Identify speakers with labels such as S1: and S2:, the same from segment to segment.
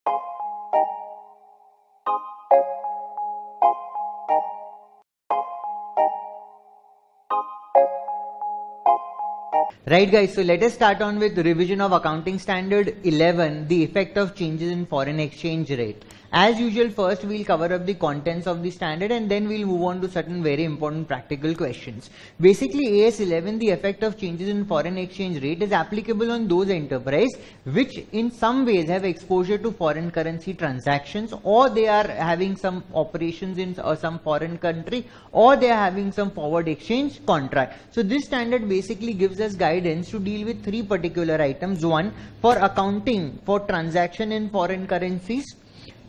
S1: Right guys, so let us start on with revision of accounting standard 11, the effect of changes in foreign exchange rate. As usual, first we'll cover up the contents of the standard and then we'll move on to certain very important practical questions. Basically, AS 11, the effect of changes in foreign exchange rate is applicable on those enterprises which in some ways have exposure to foreign currency transactions, or they are having some operations in some foreign country, or they are having some forward exchange contract. So this standard basically gives us guidance to deal with three particular items. One, for accounting for transaction in foreign currencies,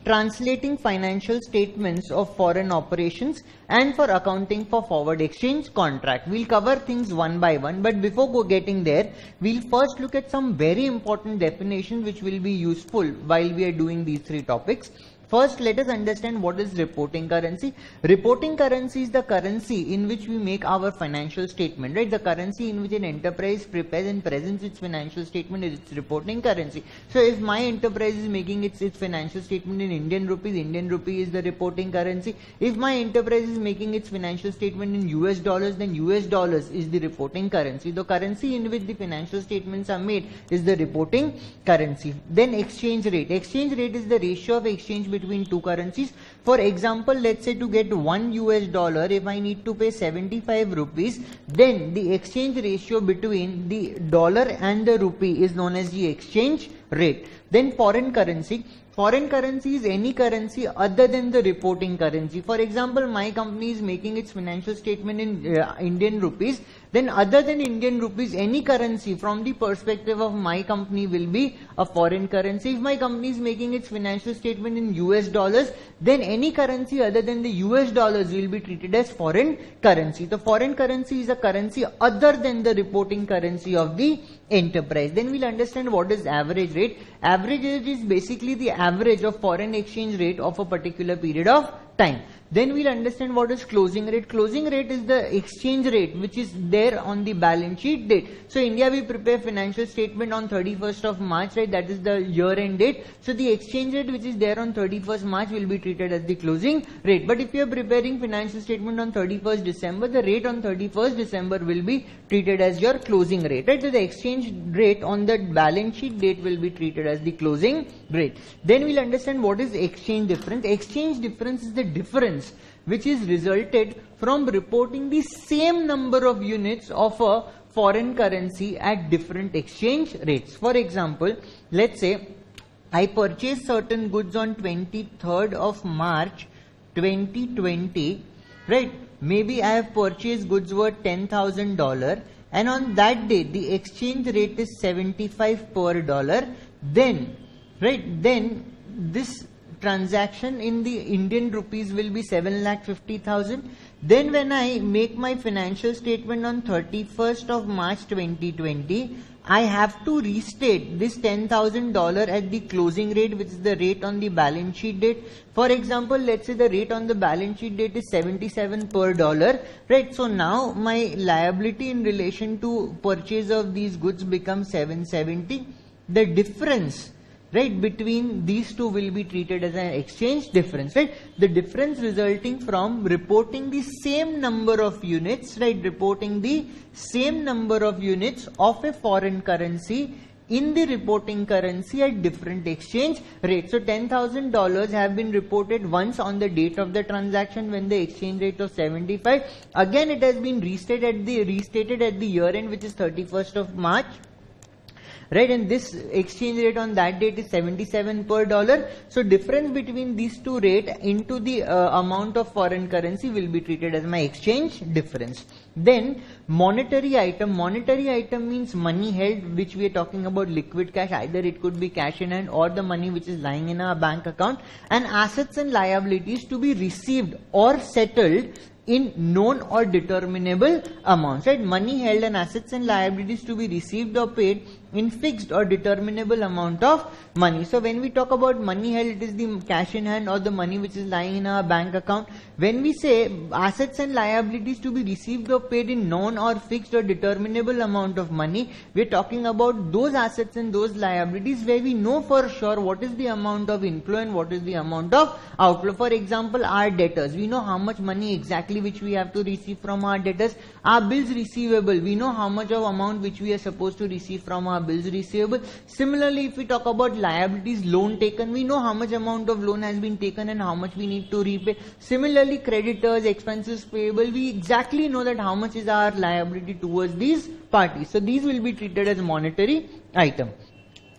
S1: translating financial statements of foreign operations, and for accounting for forward exchange contract. We'll cover things one by one, but before getting there, we'll first look at some very important definitions which will be useful while we are doing these three topics. First, let us understand what is reporting currency. Reporting currency is the currency in which we make our financial statement, right? The currency in which an enterprise prepares and presents its financial statement is its reporting currency. So if my enterprise is making its financial statement in Indian rupee is the reporting currency. If my enterprise is making its financial statement in US dollars, then US dollars is the reporting currency. The currency in which the financial statements are made is the reporting currency. Then exchange rate. Exchange rate is the ratio of exchange between two currencies. For example, let's say to get $1, if I need to pay 75 rupees, then the exchange ratio between the dollar and the rupee is known as the exchange rate. Then foreign currency. Foreign currency is any currency other than the reporting currency. For example, my company is making its financial statement in Indian rupees. Then other than Indian rupees, any currency from the perspective of my company will be a foreign currency. If my company is making its financial statement in US dollars, then any currency other than the US dollars will be treated as foreign currency. The foreign currency is a currency other than the reporting currency of the enterprise. Then we'll understand what is average rate. Average rate is basically the average of foreign exchange rate of a particular period of time. Then we'll understand what is closing rate. Closing rate is the exchange rate which is there on the balance sheet date. So India, we prepare financial statement on 31st of March, right? That is the year end date. So the exchange rate which is there on 31st March will be treated as the closing rate. But if you are preparing financial statement on 31st December, the rate on 31st December will be treated as your closing rate, right? So the exchange rate on the balance sheet date will be treated as the closing rate. Then we'll understand what is exchange difference. Exchange difference is the difference which is resulted from reporting the same number of units of a foreign currency at different exchange rates. For example, let's say I purchased certain goods on 23rd of March 2020, right? Maybe I have purchased goods worth $10,000 and on that day the exchange rate is 75 per dollar. Then, right, then this transaction in the Indian rupees will be 7,50,000. Then when I make my financial statement on 31st of March 2020, I have to restate this $10,000 at the closing rate, which is the rate on the balance sheet date. For example, let's say the rate on the balance sheet date is 77 per dollar, right? So now my liability in relation to purchase of these goods becomes 770. The difference, right, between these two will be treated as an exchange difference, right? The difference resulting from reporting the same number of units, right? Reporting the same number of units of a foreign currency in the reporting currency at different exchange rates. So $10,000 have been reported once on the date of the transaction when the exchange rate was 75. Again, it has been restated at the year end, which is 31st of March. Right, and this exchange rate on that date is 77 per dollar. So difference between these two rates into the amount of foreign currency will be treated as my exchange difference. Then monetary item. Monetary item means money held, which we are talking about liquid cash. Either it could be cash in hand or the money which is lying in a bank account. And assets and liabilities to be received or settled in known or determinable amounts, right? Money held and assets and liabilities to be received or paid in fixed or determinable amount of money. So when we talk about money held, it is the cash in hand or the money which is lying in our bank account. When we say assets and liabilities to be received or paid in known or fixed or determinable amount of money, we are talking about those assets and those liabilities where we know for sure what is the amount of inflow and what is the amount of outflow. For example, our debtors, we know how much money exactly which we have to receive from our debtors. Our bills receivable, we know how much of amount which we are supposed to receive from our bills receivable. Similarly, if we talk about liabilities, loan taken, we know how much amount of loan has been taken and how much we need to repay. Similarly, creditors, expenses payable, we exactly know that how much is our liability towards these parties. So these will be treated as monetary item.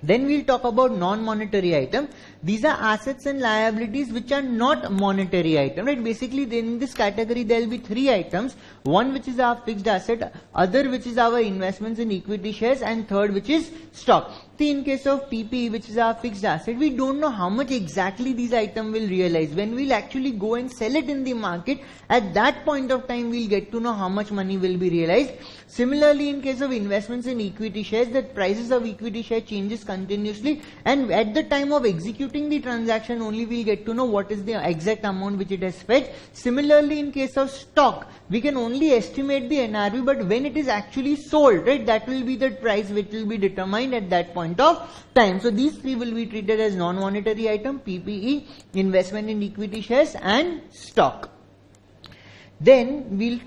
S1: Then we'll talk about non-monetary item. These are assets and liabilities which are not monetary item, right? Basically, in this category, there will be three items. One which is our fixed asset, other which is our investments in equity shares, and third which is stock. See, in case of PPE, which is our fixed asset, we don't know how much exactly these items will realize. When we'll actually go and sell it in the market, at that point of time, we'll get to know how much money will be realized. Similarly, in case of investments in equity shares, the prices of equity share changes continuously, and at the time of executing the transaction, only we'll get to know what is the exact amount which it has fetched. Similarly, in case of stock, we can only estimate the NRV, but when it is actually sold, right, that will be the price which will be determined at that point of time. So these three will be treated as non-monetary item: PPE, investment in equity shares, and stock. Then we'll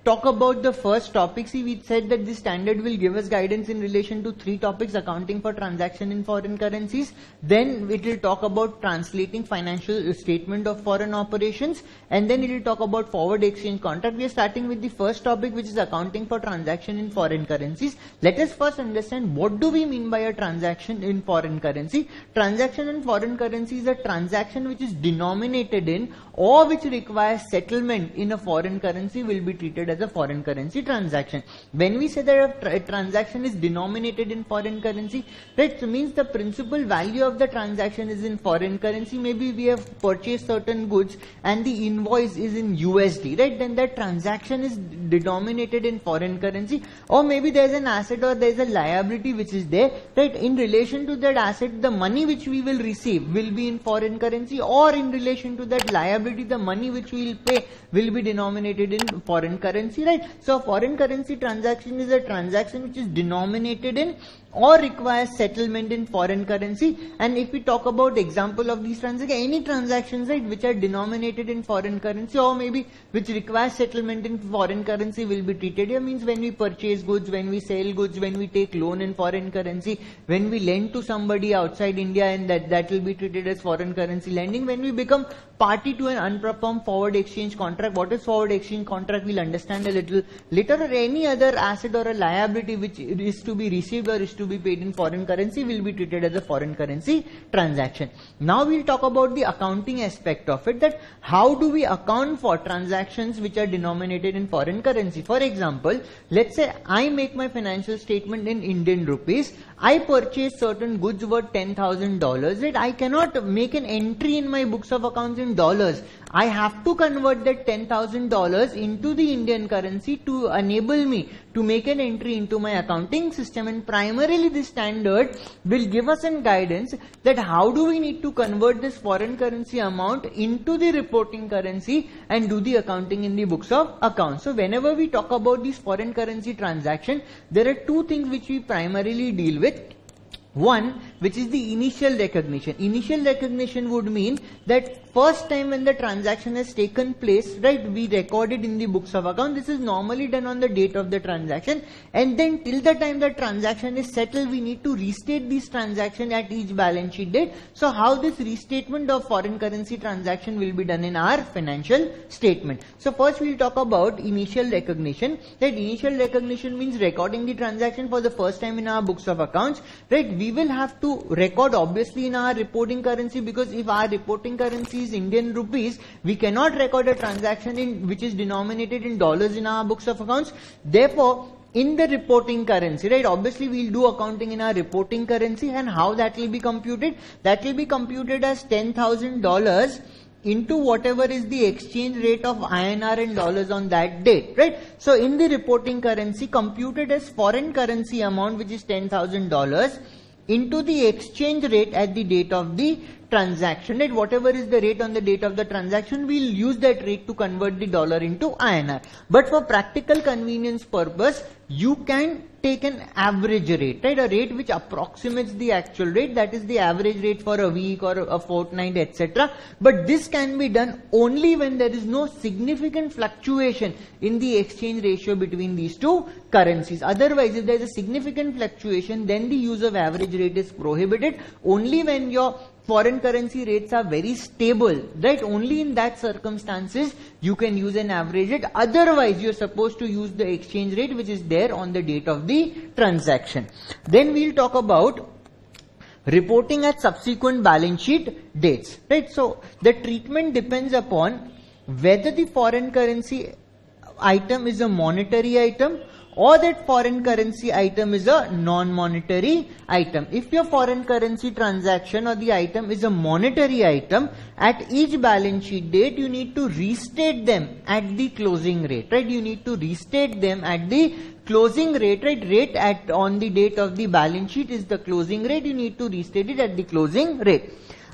S1: talk about the first topic. See, we said that this standard will give us guidance in relation to three topics: accounting for transaction in foreign currencies. Then it will talk about translating financial statement of foreign operations, and then it will talk about forward exchange contract. We are starting with the first topic, which is accounting for transaction in foreign currencies. Let us first understand what do we mean by a transaction in foreign currency. Transaction in foreign currency is a transaction which is denominated in or which requires settlement in a foreign currency will be treated as a foreign currency transaction. When we say that a transaction is denominated in foreign currency, that means the principal value of the transaction is in foreign currency. Maybe we have purchased certain goods and the invoice is in USD, right? Then that transaction is denominated in foreign currency. Or maybe there is an asset or there is a liability which is there, right? In relation to that asset, the money which we will receive will be in foreign currency, or in relation to that liability, the money which we will pay will be denominated in foreign currency, right? So foreign currency transaction is a transaction which is denominated in or requires settlement in foreign currency. And if we talk about example of these transactions, any transactions, right, which are denominated in foreign currency or maybe which requires settlement in foreign currency will be treated here. Means when we purchase goods, when we sell goods, when we take loan in foreign currency, when we lend to somebody outside India, and that will be treated as foreign currency lending. When we become party to an unperformed forward exchange contract, what is forward exchange contract we'll understand a little later. Or any other asset or a liability which is to be received or is to be paid in foreign currency will be treated as a foreign currency transaction. Now we'll talk about the accounting aspect of it, that how do we account for transactions which are denominated in foreign currency. For example, let's say I make my financial statement in Indian rupees. I purchase certain goods worth $10,000, right? I cannot make an entry in my books of accounts in dollars. I have to convert that $10,000 into the Indian currency to enable me to make an entry into my accounting system. And primarily this standard will give us an guidance that how do we need to convert this foreign currency amount into the reporting currency and do the accounting in the books of accounts. So whenever we talk about these foreign currency transaction, there are two things which we primarily deal with. One, which is the initial recognition. Initial recognition would mean that first time when the transaction has taken place, right, we record it in the books of account. This is normally done on the date of the transaction, and then till the time the transaction is settled, we need to restate this transaction at each balance sheet date. So how this restatement of foreign currency transaction will be done in our financial statement. So first we'll talk about initial recognition. That initial recognition means recording the transaction for the first time in our books of accounts, right? We will have to record obviously in our reporting currency, because if our reporting currency is Indian rupees, we cannot record a transaction in which is denominated in dollars in our books of accounts. Therefore, in the reporting currency, right, obviously we'll do accounting in our reporting currency. And how that will be computed? That will be computed as $10,000 into whatever is the exchange rate of INR and dollars on that date, right? So in the reporting currency computed as foreign currency amount, which is $10,000, into the exchange rate at the date of the transaction, right? Whatever is the rate on the date of the transaction, we'll use that rate to convert the dollar into INR. But for practical convenience purpose, you can take an average rate, right? A rate which approximates the actual rate, that is the average rate for a week or a fortnight, etc. But this can be done only when there is no significant fluctuation in the exchange ratio between these two currencies. Otherwise, if there is a significant fluctuation, then the use of average rate is prohibited. Only when your foreign currency rates are very stable, right? Only in that circumstances you can use an average rate. Otherwise, you're supposed to use the exchange rate which is there on the date of the transaction. Then we'll talk about reporting at subsequent balance sheet dates, right? So the treatment depends upon whether the foreign currency item is a monetary item or that foreign currency item is a non-monetary item. If your foreign currency transaction or the item is a monetary item, at each balance sheet date you need to restate them at the closing rate, right? You need to restate them at the closing rate, right? Rate at on the date of the balance sheet is the closing rate. You need to restate it at the closing rate.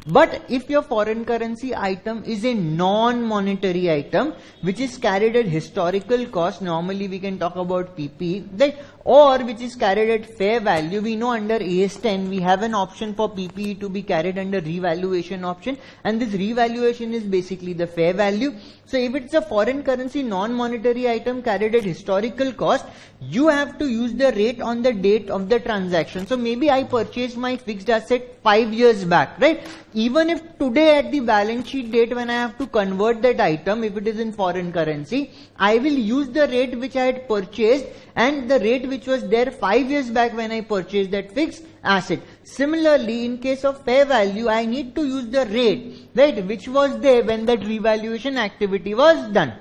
S1: But if your foreign currency item is a non-monetary item which is carried at historical cost, normally we can talk about PP, right? Or which is carried at fair value. We know under AS10 we have an option for PPE to be carried under revaluation option, and this revaluation is basically the fair value. So if it's a foreign currency non-monetary item carried at historical cost, you have to use the rate on the date of the transaction. So maybe I purchased my fixed asset 5 years back, right? Even if today at the balance sheet date when I have to convert that item, if it is in foreign currency, I will use the rate which I had purchased and the rate which was there 5 years back when I purchased that fixed asset. Similarly, in case of fair value, I need to use the rate, right, which was there when that revaluation activity was done.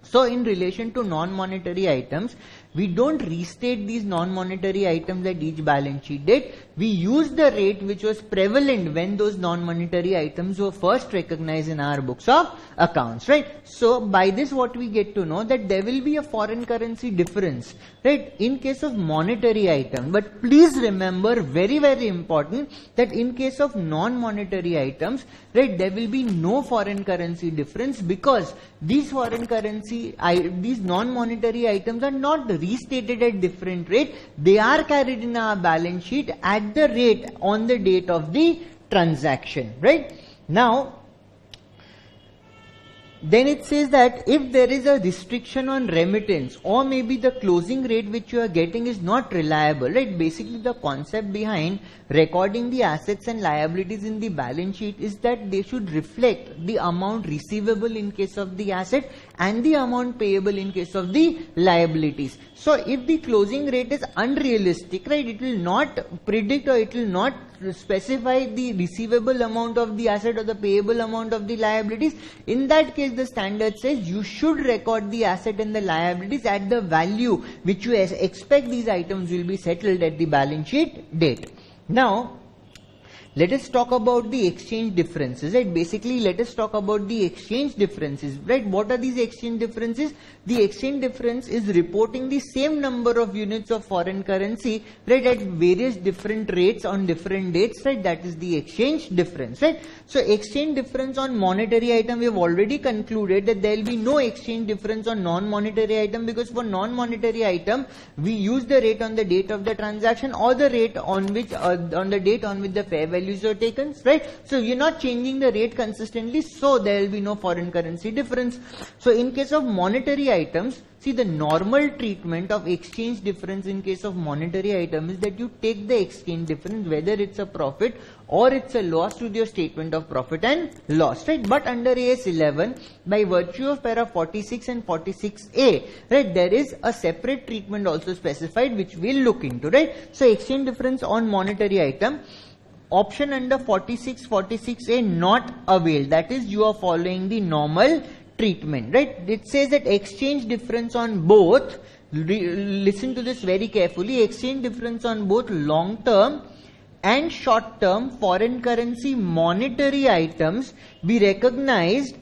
S1: So in relation to non-monetary items, we don't restate these non-monetary items at each balance sheet date. We use the rate which was prevalent when those non-monetary items were first recognized in our books of accounts, right? So by this what we get to know that there will be a foreign currency difference, right, in case of monetary item. But please remember, very, very important, that in case of non-monetary items, right, there will be no foreign currency difference because these foreign currency, these non-monetary items are not restated at different rate. They are carried in our balance sheet at the rate on the date of the transaction, right? Now, then it says that if there is a restriction on remittance or maybe the closing rate which you are getting is not reliable, right? Basically the concept behind recording the assets and liabilities in the balance sheet is that they should reflect the amount receivable in case of the asset and the amount payable in case of the liabilities. So if the closing rate is unrealistic, right, it will not predict or it will not specify the receivable amount of the asset or the payable amount of the liabilities. In that case, the standard says you should record the asset and the liabilities at the value which you expect these items will be settled at the balance sheet date. Now, let us talk about the exchange differences, right? Basically, let us talk about the exchange differences, right? What are these exchange differences? The exchange difference is reporting the same number of units of foreign currency, right, at various different rates on different dates, right? That is the exchange difference, right? So, exchange difference on monetary item, we have already concluded that there will be no exchange difference on non-monetary item because for non-monetary item, we use the rate on the date of the transaction or the rate on which, on the date on which the fair value are taken, right? So you're not changing the rate consistently, so there will be no foreign currency difference. So in case of monetary items, see, the normal treatment of exchange difference in case of monetary item is that you take the exchange difference, whether it's a profit or it's a loss, to your statement of profit and loss, right? But under AS11, by virtue of para 46 and 46A, right, there is a separate treatment also specified which we'll look into, right? So exchange difference on monetary item, option under 46A not availed. That is, you are following the normal treatment, right? It says that exchange difference on both, listen to this very carefully, exchange difference on both long term and short-term foreign currency monetary items be recognized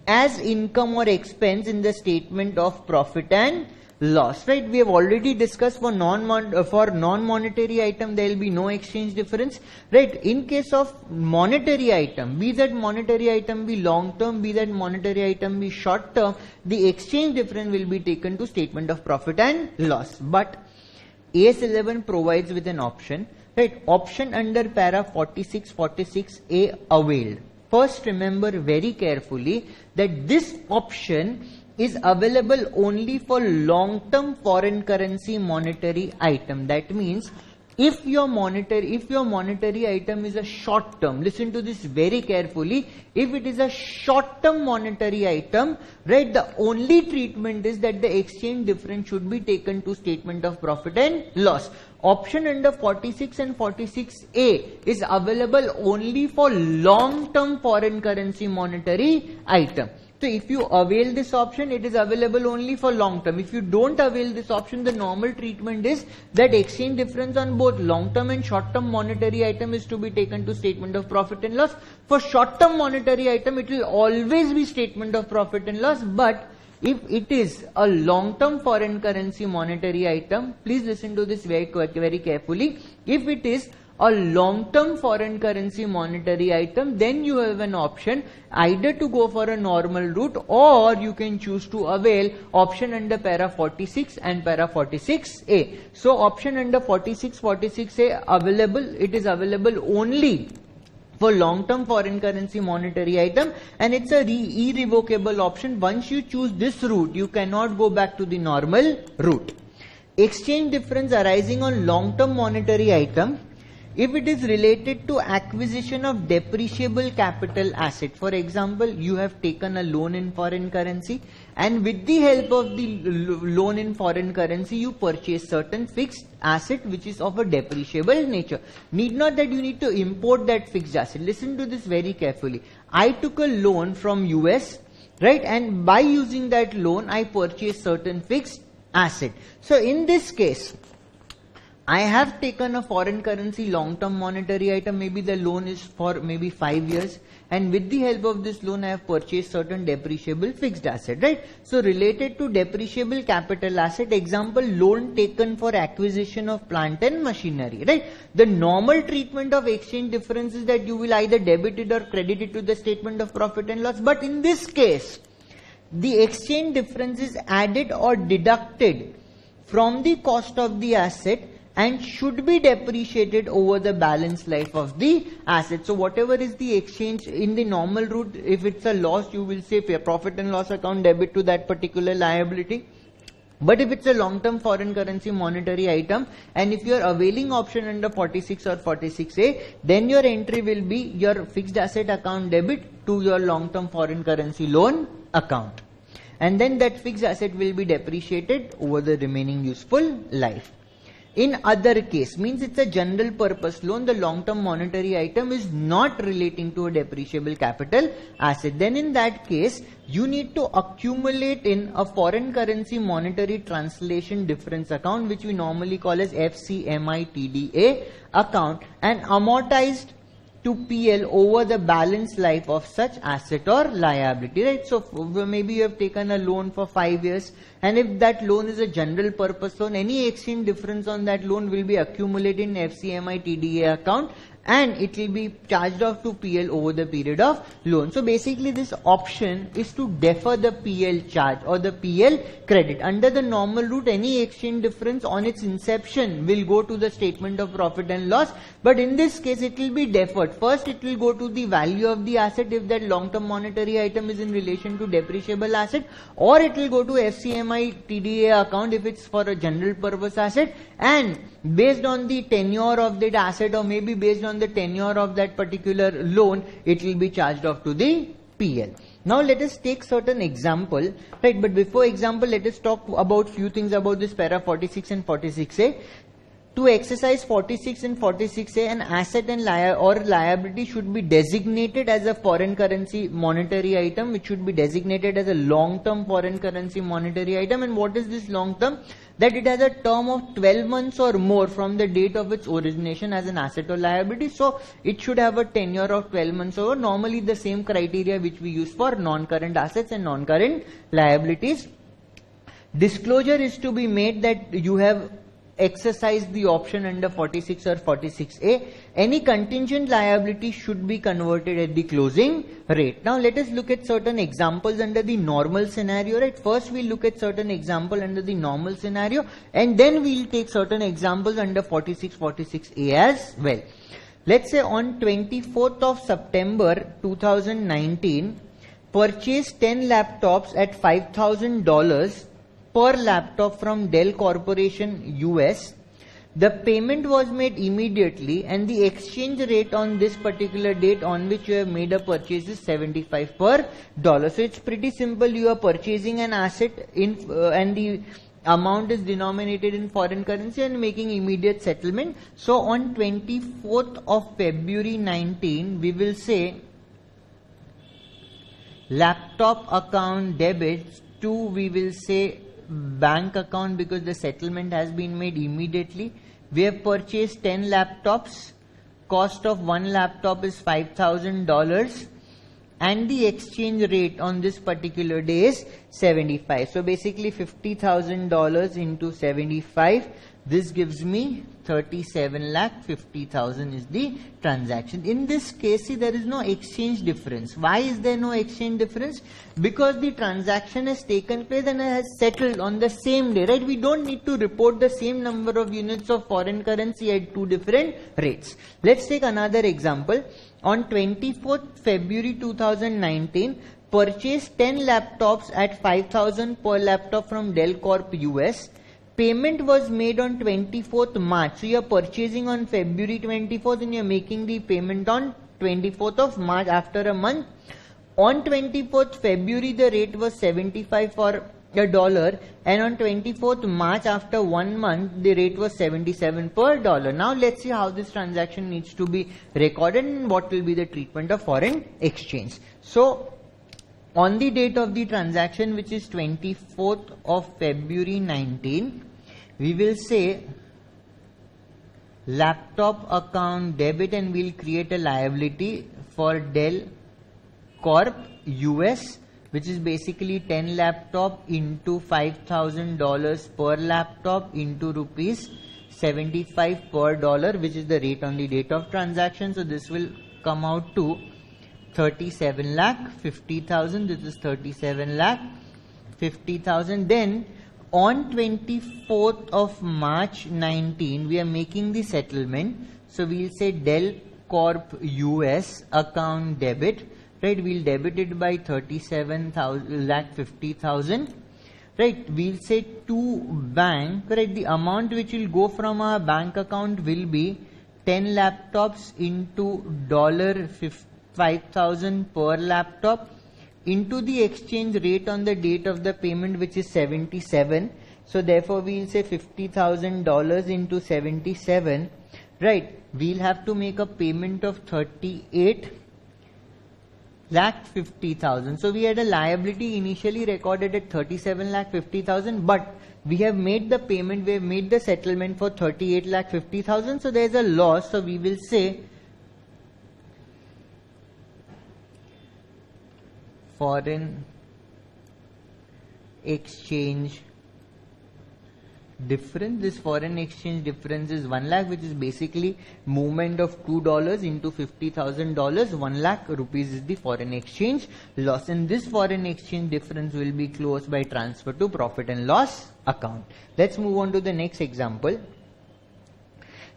S1: as income or expense in the statement of profit and loss, right? We have already discussed for non-monetary item there will be no exchange difference, right? In case of monetary item, be that monetary item be long term, be that monetary item be short term, the exchange difference will be taken to statement of profit and loss. But AS11 provides with an option, right? Option under para 4646A availed. First, remember very carefully that this option is available only for long-term foreign currency monetary item. That means if your monetary item is a short term, listen to this very carefully, if it is a short term monetary item, right, the only treatment is that the exchange difference should be taken to statement of profit and loss. Option under 46 and 46A is available only for long term foreign currency monetary item. So if you avail this option, it is available only for long term. If you don't avail this option, the normal treatment is that exchange difference on both long term and short term monetary item is to be taken to statement of profit and loss. For short term monetary item, it will always be statement of profit and loss, but if it is a long term foreign currency monetary item, please listen to this very carefully. If it is a long-term foreign currency monetary item, then you have an option either to go for a normal route or you can choose to avail option under para 46 and para 46A. So option under 46A available, it is available only for long-term foreign currency monetary item, and it's a irrevocable option. Once you choose this route, you cannot go back to the normal route. Exchange difference arising on long-term monetary item, if it is related to acquisition of depreciable capital asset. For example, you have taken a loan in foreign currency and with the help of the loan in foreign currency, you purchase certain fixed asset which is of a depreciable nature. Need not that you need to import that fixed asset. Listen to this very carefully. I took a loan from US, right, and by using that loan, I purchased certain fixed asset. So in this case, I have taken a foreign currency long-term monetary item, maybe the loan is for maybe 5 years, and with the help of this loan I have purchased certain depreciable fixed asset, right? So related to depreciable capital asset, example, loan taken for acquisition of plant and machinery, right? The normal treatment of exchange difference is that you will either debit it or credit it to the statement of profit and loss, but in this case, the exchange difference is added or deducted from the cost of the asset and should be depreciated over the balance life of the asset. So whatever is the exchange in the normal route, if it's a loss, you will say profit and loss account debit to that particular liability. But if it's a long-term foreign currency monetary item, and if you are availing option under 46 or 46A, then your entry will be your fixed asset account debit to your long-term foreign currency loan account. And then that fixed asset will be depreciated over the remaining useful life. In other case, means it's a general purpose loan, the long-term monetary item is not relating to a depreciable capital asset. Then in that case, you need to accumulate in a foreign currency monetary translation difference account, which we normally call as FCMITDA account, and amortized to PL over the balance life of such asset or liability, right? So maybe you have taken a loan for 5 years, and if that loan is a general purpose loan, any exchange difference on that loan will be accumulated in FCMITDA account and it will be charged off to PL over the period of loan. So basically this option is to defer the PL charge or the PL credit. Under the normal route, any exchange difference on its inception will go to the statement of profit and loss, but in this case it will be deferred. First it will go to the value of the asset if that long-term monetary item is in relation to depreciable asset, or it will go to FCMITDA account if it's for a general purpose asset, and based on the tenure of that asset or maybe based on the tenure of that particular loan, it will be charged off to the PL. Now let us take certain example, right? But before example, let us talk about few things about this para 46 and 46A. To exercise 46 and 46A, an asset and liability should be designated as a foreign currency monetary item, which should be designated as a long-term foreign currency monetary item. And what is this long-term? That it has a term of 12 months or more from the date of its origination as an asset or liability. So it should have a tenure of 12 months or normally the same criteria which we use for non-current assets and non-current liabilities. Disclosure is to be made that you have exercise the option under 46 or 46A. Any contingent liability should be converted at the closing rate. Now let us look at certain examples under the normal scenario, right? First we'll look at certain example under the normal scenario, and then we'll take certain examples under 46, 46A as well. Let's say on 24th of September 2019, purchase 10 laptops at $5,000 per laptop from Dell Corporation US. The payment was made immediately and the exchange rate on this particular date on which you have made a purchase is 75 per dollar. So it's pretty simple. You are purchasing an asset in and the amount is denominated in foreign currency and making immediate settlement. So on 24th of February 19, we will say laptop account debits to, we will say, bank account because the settlement has been made immediately. We have purchased 10 laptops. Cost of one laptop is $5,000 and the exchange rate on this particular day is 75. So basically $50,000 into 75. This gives me 37,50,000 is the transaction. In this case, see, there is no exchange difference. Why is there no exchange difference? Because the transaction has taken place and has settled on the same day, right? We don't need to report the same number of units of foreign currency at two different rates. Let's take another example. On 24th February 2019, purchased 10 laptops at $5,000 per laptop from Dell Corp US. Payment was made on 24th March. So you are purchasing on February 24th and you are making the payment on 24th of March after a month. On 24th February the rate was 75 for a dollar and on 24th March after 1 month the rate was 77 per dollar. Now let's see how this transaction needs to be recorded and what will be the treatment of foreign exchange. So on the date of the transaction, which is 24th of February 19, we will say laptop account debit and we'll create a liability for Dell Corp US, which is basically 10 laptop into $5,000 per laptop into rupees 75 per dollar, which is the rate on the date of transaction. So this will come out to 37,50,000. This is 37,50,000. Then on 24th of March 19, we are making the settlement. So we'll say Dell Corp US account debit, right? We'll debit it by 37,50,000, right? We'll say to bank, right? The amount which will go from our bank account will be 10 laptops into $5,000 per laptop into the exchange rate on the date of the payment, which is 77. So therefore we'll say $50,000 into 77, right? We'll have to make a payment of 38,50,000. So we had a liability initially recorded at 37,50,000, but we have made the payment, we have made the settlement for 38,50,000. So there is a loss. So we will say foreign exchange difference. This foreign exchange difference is 1 lakh, which is basically movement of $2 into $50,000. 1 lakh rupees is the foreign exchange loss, and this foreign exchange difference will be closed by transfer to profit and loss account. Let's move on to the next example.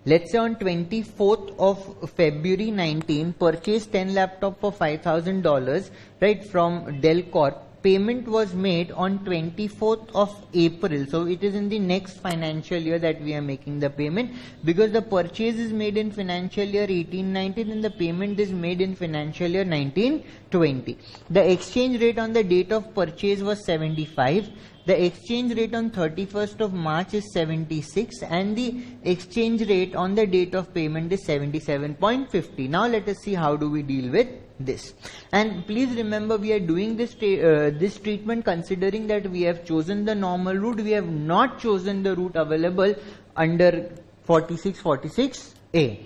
S1: Let's say on 24th of February 19, purchase 10 laptop for $5,000, right, from Dell Corp payment was made on 24th of April. So it is in the next financial year that we are making the payment, because the purchase is made in financial year 18-19 and the payment is made in financial year 19-20. The exchange rate on the date of purchase was 75. The exchange rate on 31st of March is 76 and the exchange rate on the date of payment is 77.50. Now let us see how do we deal with this. And please remember, we are doing this treatment considering that we have chosen the normal route. We have not chosen the route available under 4646A.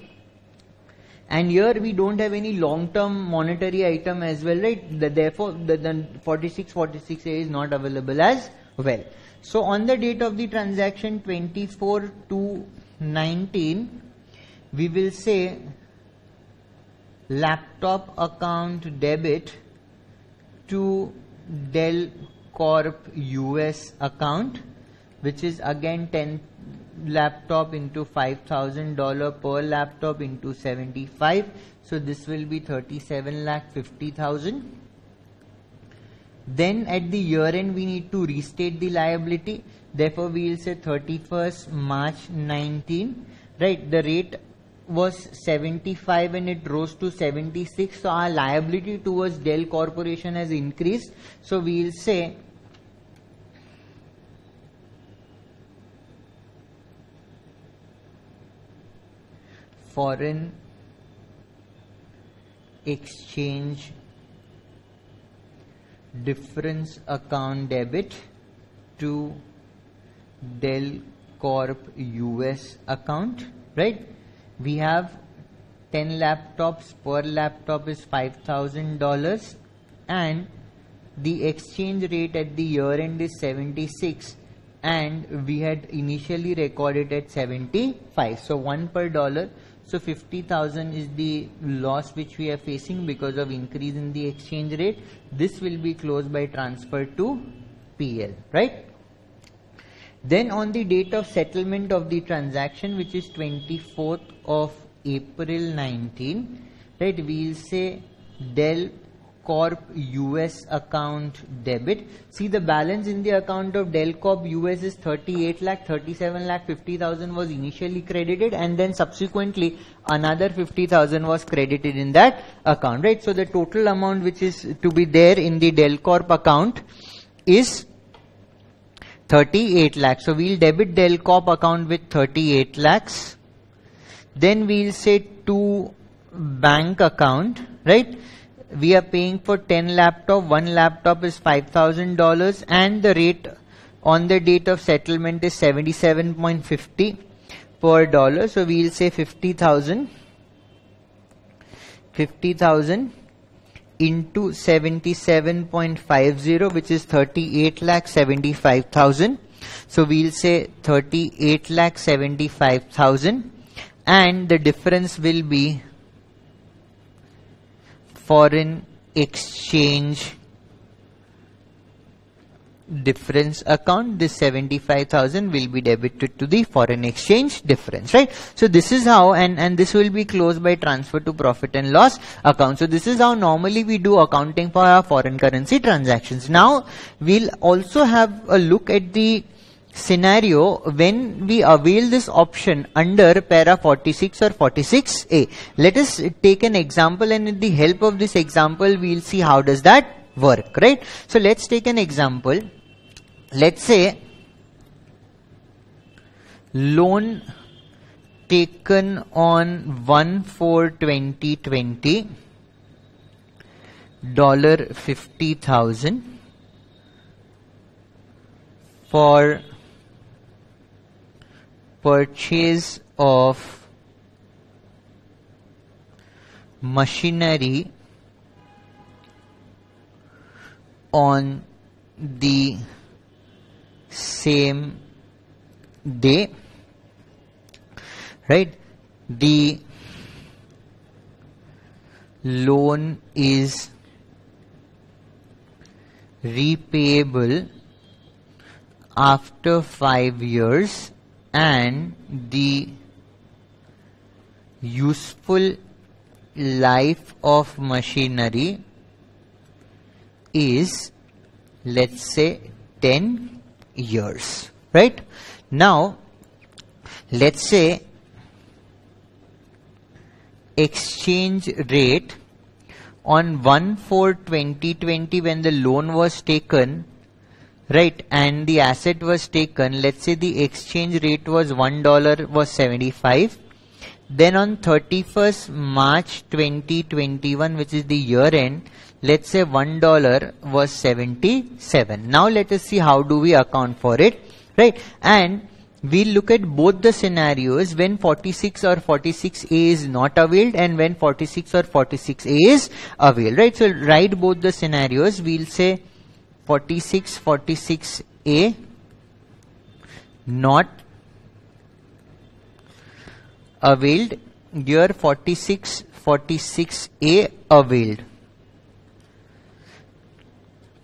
S1: And here we don't have any long-term monetary item as well, right? Therefore, the 4646A is not available as well. So on the date of the transaction 24/2/19, we will say laptop account debit to Dell Corp US account, which is again 10 laptop into $5,000 per laptop into 75. So this will be 37,50,000. Then at the year end we need to restate the liability. Therefore we will say 31st March 19. Right, the rate was 75 and it rose to 76. So our liability towards Dell Corporation has increased. So we will say foreign exchange difference account debit to Dell Corp US account, right? We have 10 laptops, per laptop is $5,000 and the exchange rate at the year end is 76 and we had initially recorded at 75. So 1 per dollar. So 50,000 is the loss which we are facing because of increase in the exchange rate. This will be closed by transfer to PL, right? Then on the date of settlement of the transaction, which is 24th of April 19, right, we will say Dell Corp US account debit. See, the balance in the account of Dell Corp US is 38 lakh, 37 lakh 50,000 was initially credited and then subsequently another 50,000 was credited in that account, right? So the total amount which is to be there in the Dell Corp account is 38 lakhs. So we'll debit Dell Corp account with 38 lakhs. Then we'll say to bank account, right? We are paying for 10 laptop. One laptop is $5,000 and the rate on the date of settlement is 77.50 per dollar. So we'll say 50,000 into 77.50, which is 38,75,000. So we'll say 38,75,000 and the difference will be foreign exchange difference account. This 75,000 will be debited to the foreign exchange difference, right? So this is how, and this will be closed by transfer to profit and loss account. So this is how normally we do accounting for our foreign currency transactions. Now we'll also have a look at the scenario when we avail this option under para 46 or 46A. Let us take an example, and with the help of this example we'll see how does that work, right? So let's take an example. Let's say loan taken on 1/4/2020, $50,000 for purchase of machinery on the same day, right? The loan is repayable after 5 years and the useful life of machinery is let's say 10 years, right? Now, let's say exchange rate on 1/4/2020 when the loan was taken, right, and the asset was taken, let's say the exchange rate was $1 was 75. Then on 31st March 2021, which is the year end, let's say $1 was 77. Now let us see how do we account for it, right? And we'll look at both the scenarios when 46 or 46A is not availed and when 46 or 46A is availed, right? So write both the scenarios. We'll say 46A not availed, here 46A availed.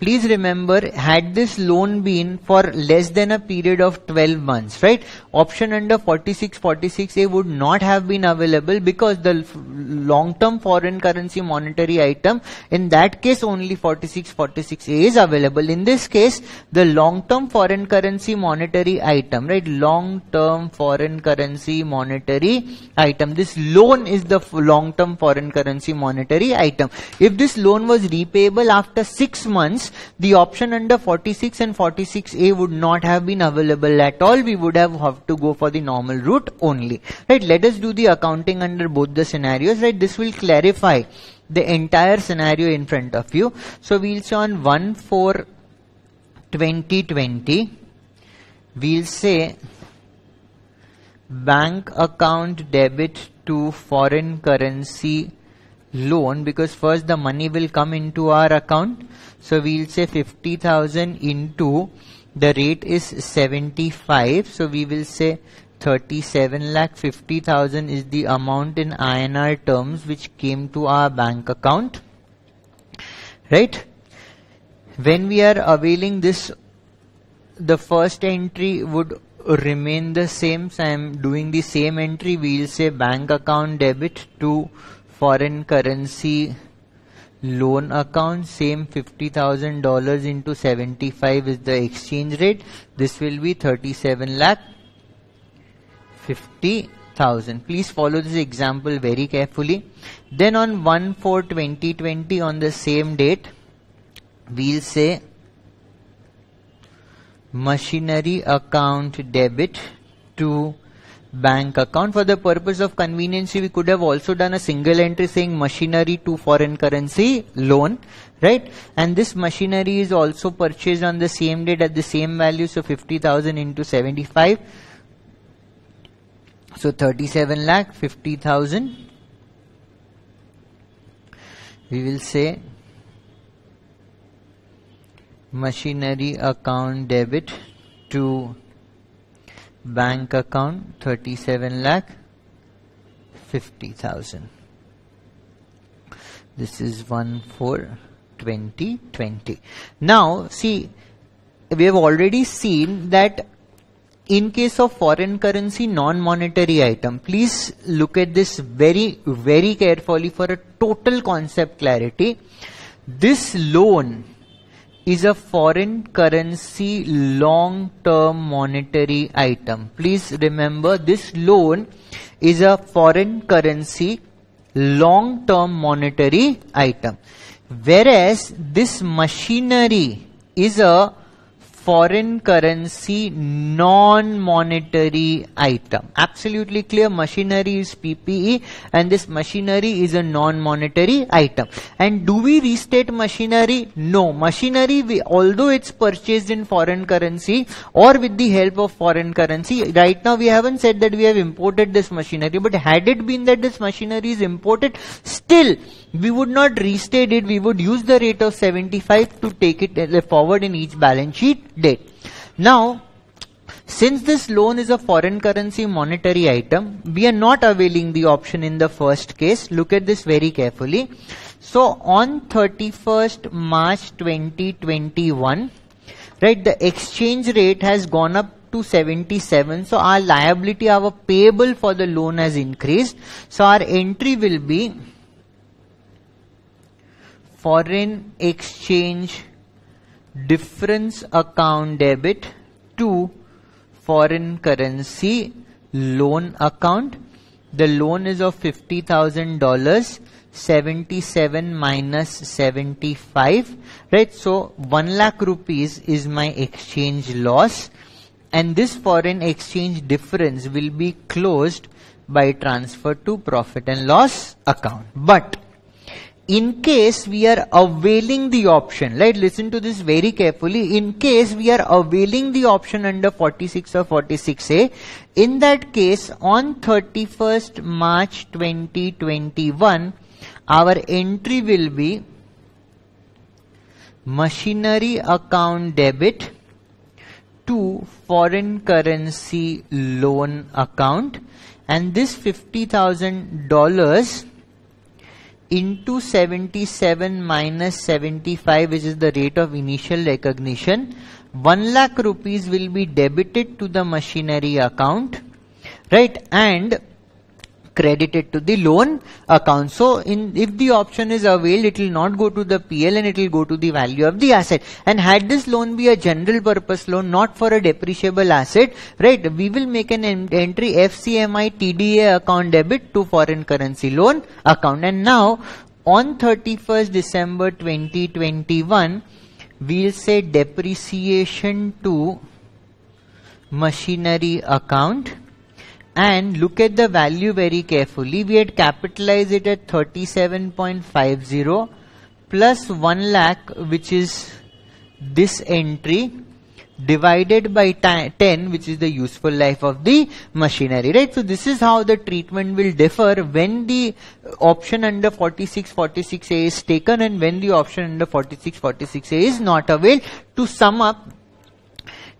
S1: Please remember, had this loan been for less than a period of 12 months, right? Option under 46A would not have been available because the long-term foreign currency monetary item, in that case only 46A is available. In this case, the long-term foreign currency monetary item, right? Long-term foreign currency monetary item. This loan is the long-term foreign currency monetary item. If this loan was repayable after 6 months, the option under 46 and 46A would not have been available at all. We would have to go for the normal route only, right? Let us do the accounting under both the scenarios, right? This will clarify the entire scenario in front of you. So we'll say on 1/4/2020, we'll say bank account debit to foreign currency loan, because first the money will come into our account. So we'll say 50,000 into, the rate is 75. So we will say 37 lakh. 50,000 is the amount in INR terms which came to our bank account, right? When we are availing this, the first entry would remain the same. So I am doing the same entry. We'll say bank account debit to foreign currency loan account, same $50,000 into 75 is the exchange rate. This will be 37 lakh 50,000. Please follow this example very carefully. Then on 1/4/2020, on the same date, we'll say machinery account debit to bank account. For the purpose of convenience, we could have also done a single entry saying machinery to foreign currency loan, right? And this machinery is also purchased on the same date at the same value. So 50,000 into 75. So 37 lakh 50,000. We will say machinery account debit to bank account 37 lakh 50,000. This is 1/4/2020. Now see, we have already seen that in case of foreign currency non-monetary item, please look at this very, very carefully for a total concept clarity. This loan is a foreign currency long-term monetary item. Please remember, this loan is a foreign currency long-term monetary item. Whereas this machinery is a foreign currency non-monetary item. Absolutely clear, machinery is PPE and this machinery is a non-monetary item. And do we restate machinery? No. Machinery, although it's purchased in foreign currency or with the help of foreign currency, right now we haven't said that we have imported this machinery, but had it been that this machinery is imported, still we would not restate it. We would use the rate of 75 to take it forward in each balance sheet date. Now, since this loan is a foreign currency monetary item, we are not availing the option in the first case. Look at this very carefully. So on 31st March 2021, right, the exchange rate has gone up to 77. So our liability, our payable for the loan has increased. So our entry will be foreign exchange difference account debit to foreign currency loan account. The loan is of $50,000, 77 minus 75, right? So 1 lakh rupees is my exchange loss, and this foreign exchange difference will be closed by transfer to profit and loss account. But in case we are availing the option, right, listen to this very carefully, in case we are availing the option under 46 or 46A, in that case on 31st March 2021, our entry will be machinery account debit to foreign currency loan account, and this $50,000 into 77 minus 75, which is the rate of initial recognition, 1 lakh rupees will be debited to the machinery account, right, and credited to the loan account. So if the option is availed, it will not go to the PL and it will go to the value of the asset. And had this loan be a general purpose loan, not for a depreciable asset, right, we will make an entry FCMI TDA account debit to foreign currency loan account. And now on 31st December 2021, we'll say depreciation to machinery account. And look at the value very carefully. We had capitalized it at 37.50 plus 1 lakh, which is this entry, divided by 10, which is the useful life of the machinery, right? So this is how the treatment will differ when the option under 4646A is taken and when the option under 4646A is not availed. To sum up,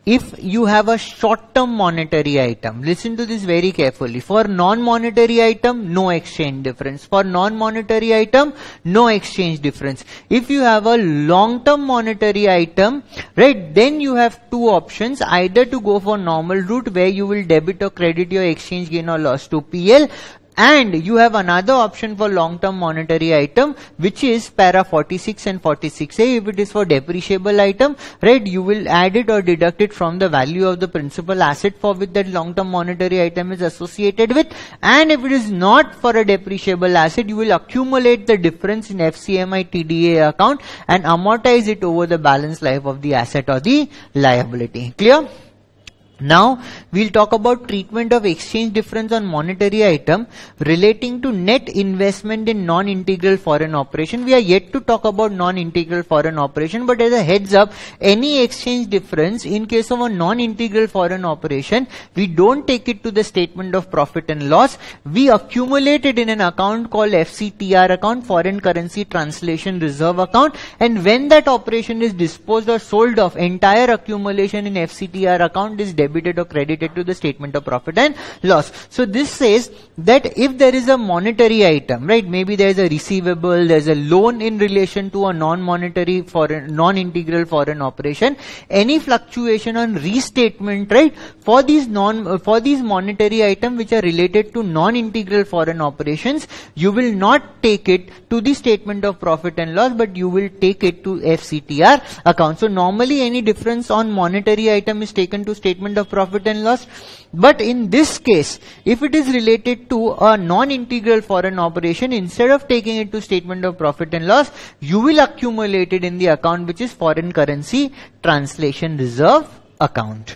S1: if you have a short-term monetary item, listen to this very carefully. For non-monetary item, no exchange difference. For non-monetary item, no exchange difference. If you have a long-term monetary item, right, then you have two options. Either to go for normal route where you will debit or credit your exchange gain or loss to PL, and you have another option for long-term monetary item, which is para 46 and 46A. If it is for depreciable item, right, you will add it or deduct it from the value of the principal asset for which that long-term monetary item is associated with. And if it is not for a depreciable asset, you will accumulate the difference in FCMI TDA account and amortize it over the balance life of the asset or the liability. Clear? Now we'll talk about treatment of exchange difference on monetary item relating to net investment in non-integral foreign operation. We are yet to talk about non-integral foreign operation, but as a heads up, any exchange difference in case of a non-integral foreign operation, we don't take it to the statement of profit and loss. We accumulate it in an account called FCTR account, foreign currency translation reserve account, and when that operation is disposed or sold off, entire accumulation in FCTR account is debited or credited to the statement of profit and loss. So this says that if there is a monetary item, right, maybe there is a receivable, there is a loan in relation to a non-monetary foreign, non-integral foreign operation, any fluctuation on restatement, right, for these monetary items which are related to non-integral foreign operations, you will not take it to the statement of profit and loss, but you will take it to FCTR account. So normally any difference on monetary item is taken to statement of profit and loss, but in this case, if it is related to a non-integral foreign operation, instead of taking it to statement of profit and loss, you will accumulate it in the account which is foreign currency translation reserve account.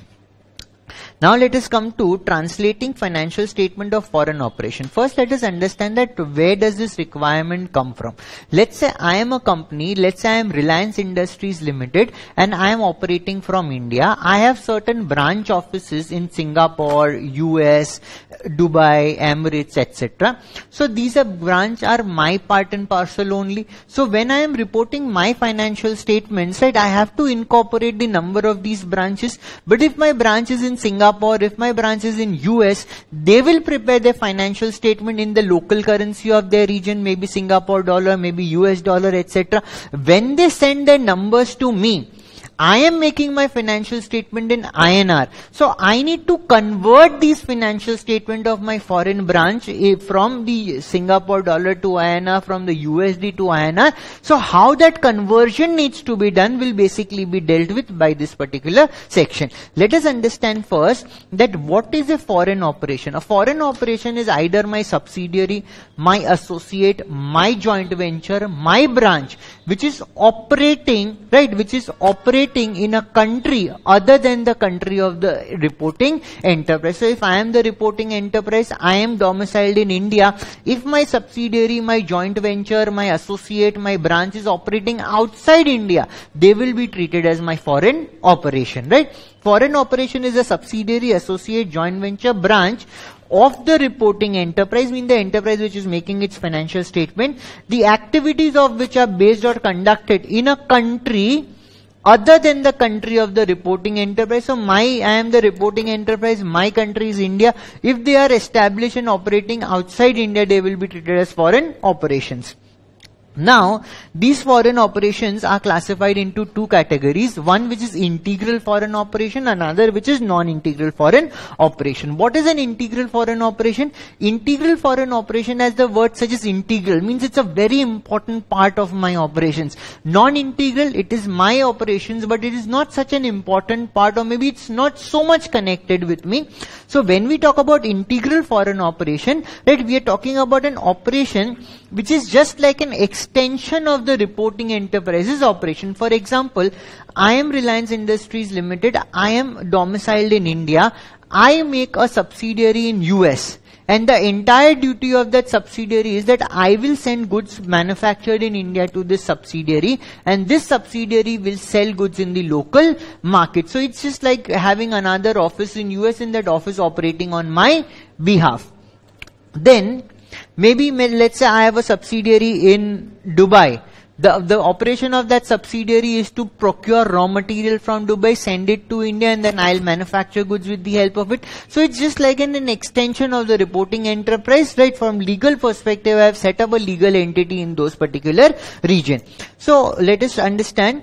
S1: Now let us come to translating financial statement of foreign operation. First, let us understand that where does this requirement come from. Let's say I am a company, let's say I am Reliance Industries Limited and I am operating from India. I have certain branch offices in Singapore, US, Dubai, Emirates, etc. So these are branch are my part and parcel only. So when I am reporting my financial statements, right, I have to incorporate the number of these branches. But if my branch is in Singapore, if my branch is in US, they will prepare their financial statement in the local currency of their region, maybe Singapore dollar, maybe US dollar, etc. When they send their numbers to me, I am making my financial statement in INR. So I need to convert these financial statement of my foreign branch from the Singapore dollar to INR, from the USD to INR. So how that conversion needs to be done will basically be dealt with by this particular section. Let us understand first that what is a foreign operation. A foreign operation is either my subsidiary, my associate, my joint venture, my branch, which is operating, right, which is operating in a country other than the country of the reporting enterprise. So if I am the reporting enterprise, I am domiciled in India. If my subsidiary, my joint venture, my associate, my branch is operating outside India, they will be treated as my foreign operation, right? Foreign operation is a subsidiary, associate, joint venture, branch of the reporting enterprise, mean the enterprise which is making its financial statement, the activities of which are based or conducted in a country other than the country of the reporting enterprise. So I am the reporting enterprise, my country is India. If they are established and operating outside India, they will be treated as foreign operations. Now, these foreign operations are classified into two categories. One which is integral foreign operation, another which is non-integral foreign operation. What is an integral foreign operation? Integral foreign operation, as the word suggests, integral means it's a very important part of my operations. Non-integral, it is my operations, but it is not such an important part, or maybe it's not so much connected with me. So when we talk about integral foreign operation, right, we are talking about an operation which is just like an extension of the reporting enterprise's operation. For example, I am Reliance Industries Limited. I am domiciled in India. I make a subsidiary in US. And the entire duty of that subsidiary is that I will send goods manufactured in India to this subsidiary, and this subsidiary will sell goods in the local market. So it's just like having another office in US, and that office operating on my behalf. Then maybe let's say I have a subsidiary in Dubai. The operation of that subsidiary is to procure raw material from Dubai, send it to India, and then I'll manufacture goods with the help of it. So it's just like an extension of the reporting enterprise, right? From legal perspective, I have set up a legal entity in those particular region. So let us understand.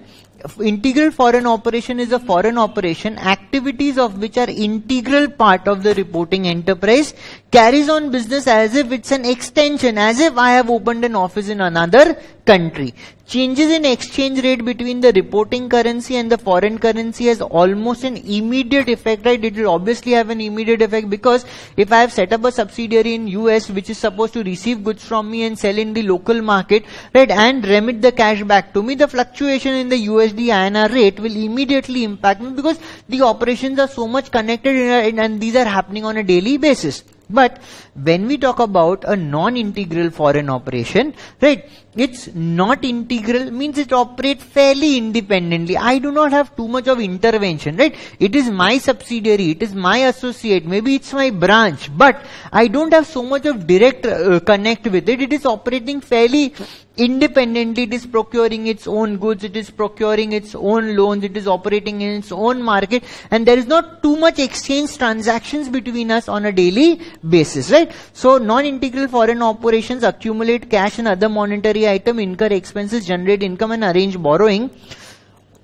S1: Integral foreign operation is a foreign operation, activities of which are integral part of the reporting enterprise, carries on business as if it's an extension, as if I have opened an office in another country. Changes in exchange rate between the reporting currency and the foreign currency has almost an immediate effect, right? It will obviously have an immediate effect, because if I have set up a subsidiary in US which is supposed to receive goods from me and sell in the local market, right, and remit the cash back to me, the fluctuation in the USD INR rate will immediately impact me, because the operations are so much connected and these are happening on a daily basis. But when we talk about a non-integral foreign operation, right, it's not integral, means it operates fairly independently. I do not have too much of intervention, right? It is my subsidiary, it is my associate, maybe it's my branch, but I don't have so much of direct connect with it. It is operating fairly independently. It is procuring its own goods, it is procuring its own loans, it is operating in its own market, and there is not too much exchange transactions between us on a daily basis, right? So non-integral foreign operations accumulate cash and other monetary item, incur expenses, generate income, and arrange borrowing,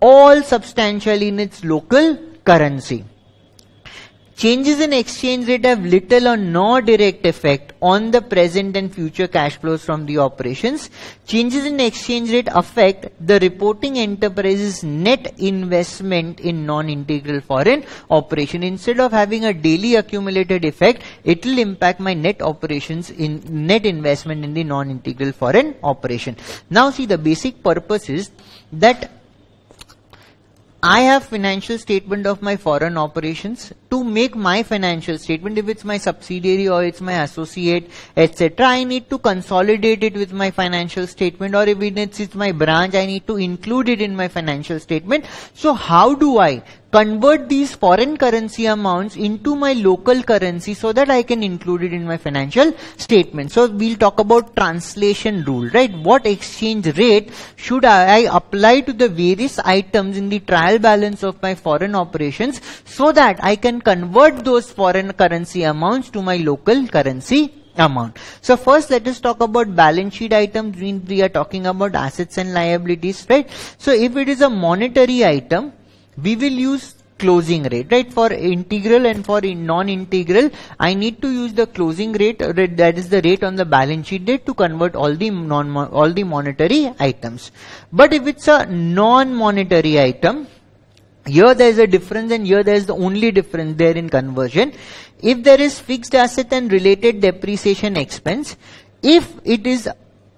S1: all substantially in its local currency. Changes in exchange rate have little or no direct effect on the present and future cash flows from the operations. Changes in exchange rate affect the reporting enterprise's net investment in non-integral foreign operation. Instead of having a daily accumulated effect, it will impact my net operations in net investment in the non-integral foreign operation. Now see, the basic purpose is that I have financial statement of my foreign operations. To make my financial statement, if it's my subsidiary or it's my associate, etc., I need to consolidate it with my financial statement, or if it's my branch, I need to include it in my financial statement. So how do I convert these foreign currency amounts into my local currency so that I can include it in my financial statement? So we'll talk about translation rule, right? What exchange rate should I apply to the various items in the trial balance of my foreign operations so that I can convert those foreign currency amounts to my local currency amount. So first let us talk about balance sheet items. We are talking about assets and liabilities, right? So if it is a monetary item, we will use closing rate, right? For integral and for non-integral, I need to use the closing rate, that is the rate on the balance sheet date, to convert all the monetary items. But if it's a non-monetary item, here there is a difference and here there is the only difference there in conversion. If there is fixed asset and related depreciation expense, if it is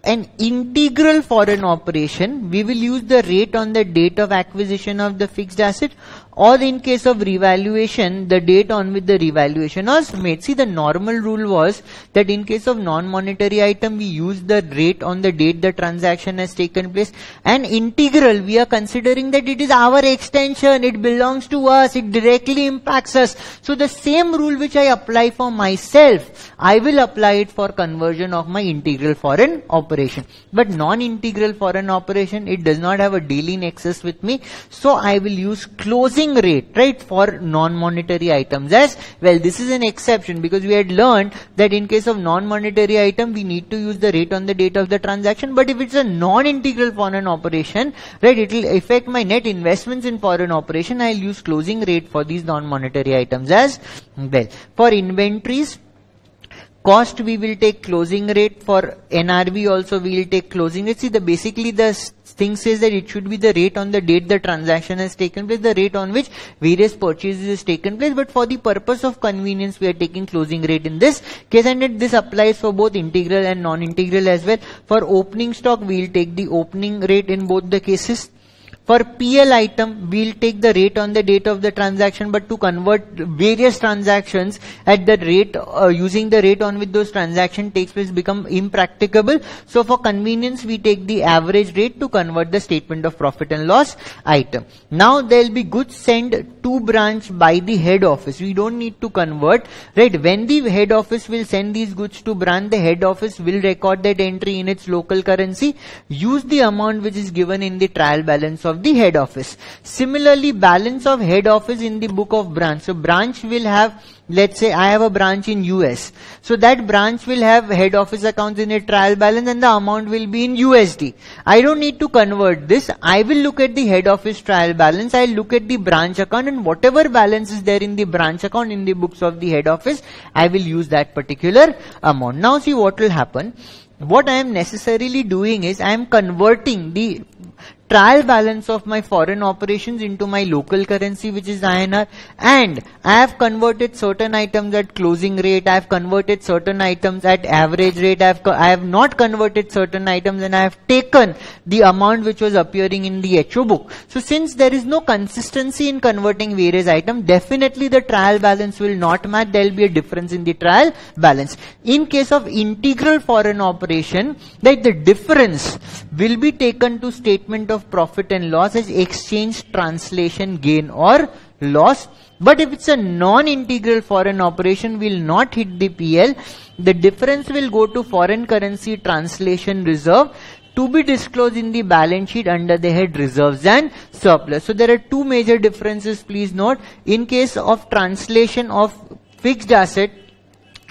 S1: an integral foreign operation, we will use the rate on the date of acquisition of the fixed asset, or in case of revaluation, the date on which the revaluation was made. See, the normal rule was that in case of non-monetary item, we use the rate on the date the transaction has taken place. And integral, we are considering that it is our extension, it belongs to us, it directly impacts us. So the same rule which I apply for myself, I will apply it for conversion of my integral foreign operation. But non-integral foreign operation, it does not have a daily nexus with me, so I will use closing rate, right, for non-monetary items as well. This is an exception because we had learned that in case of non-monetary item, we need to use the rate on the date of the transaction. But if it's a non-integral foreign operation, right, it will affect my net investments in foreign operation. I'll use closing rate for these non-monetary items as well. For inventories, cost we will take closing rate. For NRV also we will take closing rate. See, basically the thing says that it should be the rate on the date the transaction has taken place, the rate on which various purchases is taken place. But for the purpose of convenience, we are taking closing rate in this case, and this applies for both integral and non-integral as well. For opening stock, we will take the opening rate in both the cases. For PL item, we'll take the rate on the date of the transaction, but to convert various transactions at the rate, using the rate on which those transaction takes place become impracticable. So for convenience, we take the average rate to convert the statement of profit and loss item. Now there will be goods sent to branch by the head office. We don't need to convert, right? When the head office will send these goods to branch, the head office will record that entry in its local currency, use the amount which is given in the trial balance of the head office. Similarly, balance of head office in the book of branch. So branch will have, let's say I have a branch in US. So that branch will have head office accounts in a trial balance and the amount will be in USD. I don't need to convert this. I will look at the head office trial balance. I'll look at the branch account, and whatever balance is there in the branch account in the books of the head office, I will use that particular amount. Now see what will happen. What I am necessarily doing is I am converting the trial balance of my foreign operations into my local currency, which is INR, and I have converted certain items at closing rate, I have converted certain items at average rate, I have not converted certain items, and I have taken the amount which was appearing in the HO book. So since there is no consistency in converting various items, definitely the trial balance will not match. There will be a difference in the trial balance. In case of integral foreign operation, that the difference will be taken to statement of profit and loss as exchange translation gain or loss. But if it's a non-integral foreign operation, will not hit the PL. The difference will go to foreign currency translation reserve to be disclosed in the balance sheet under the head reserves and surplus. So there are two major differences, please note. In case of translation of fixed asset,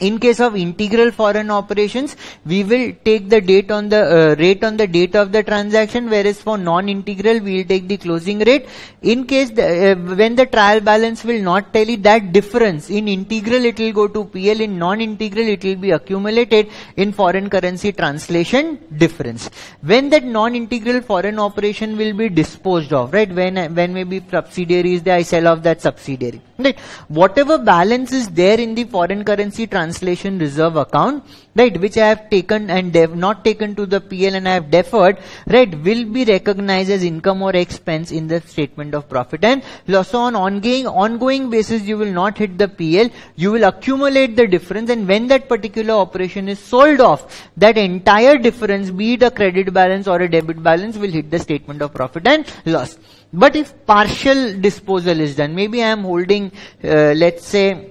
S1: in case of integral foreign operations, we will take the date on the rate on the date of the transaction, whereas for non-integral, we will take the closing rate. In case when the trial balance will not tally, that difference in integral it will go to PL, in non-integral it will be accumulated in foreign currency translation difference. When that non-integral foreign operation will be disposed of, right? When maybe subsidiary is there, I sell off that subsidiary. Right. Whatever balance is there in the foreign currency translation reserve account, right, which I have taken and not taken to the PL and I have deferred, right, will be recognized as income or expense in the statement of profit and loss. So on ongoing basis, you will not hit the PL, you will accumulate the difference, and when that particular operation is sold off, that entire difference, be it a credit balance or a debit balance, will hit the statement of profit and loss. But if partial disposal is done, maybe I am holding, let's say,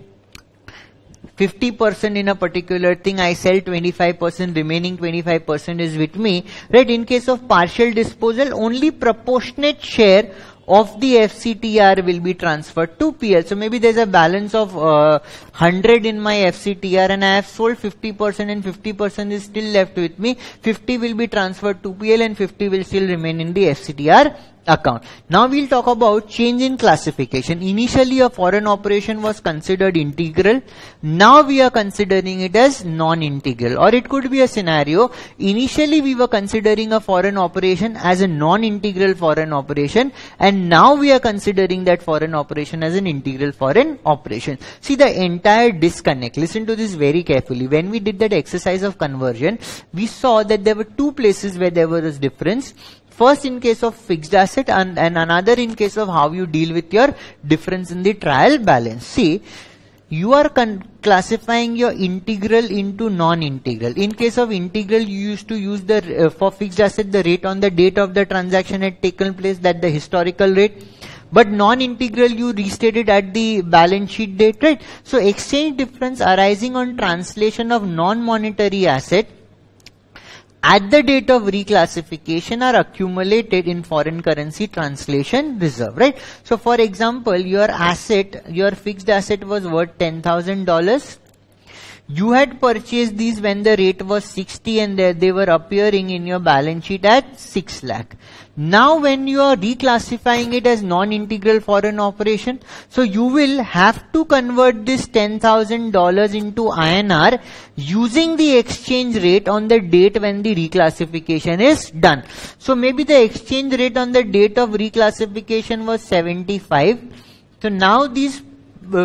S1: 50% in a particular thing, I sell 25%, remaining 25% is with me, right? In case of partial disposal, only proportionate share of the FCTR will be transferred to PL. So maybe there's a balance of 100 in my FCTR and I have sold 50% and 50% is still left with me. 50 will be transferred to PL and 50 will still remain in the FCTR account. Now we'll talk about change in classification. Initially a foreign operation was considered integral. Now we are considering it as non-integral. Or it could be a scenario. Initially we were considering a foreign operation as a non-integral foreign operation, and now we are considering that foreign operation as an integral foreign operation. See the entire disconnect. Listen to this very carefully. When we did that exercise of conversion, we saw that there were two places where there was difference. First in case of fixed asset and another in case of how you deal with your difference in the trial balance. See, you are classifying your integral into non-integral. In case of integral, you used to use the for fixed asset the rate on the date of the transaction had taken place, that the historical rate. But non-integral you restated at the balance sheet date, right? So exchange difference arising on translation of non-monetary asset at the date of reclassification are accumulated in foreign currency translation reserve, right? So for example, your fixed asset was worth $10,000. You had purchased these when the rate was 60 and they were appearing in your balance sheet at 6 lakh. Now when you are reclassifying it as non-integral foreign operation, so you will have to convert this $10,000 into INR using the exchange rate on the date when the reclassification is done. So maybe the exchange rate on the date of reclassification was 75. So now these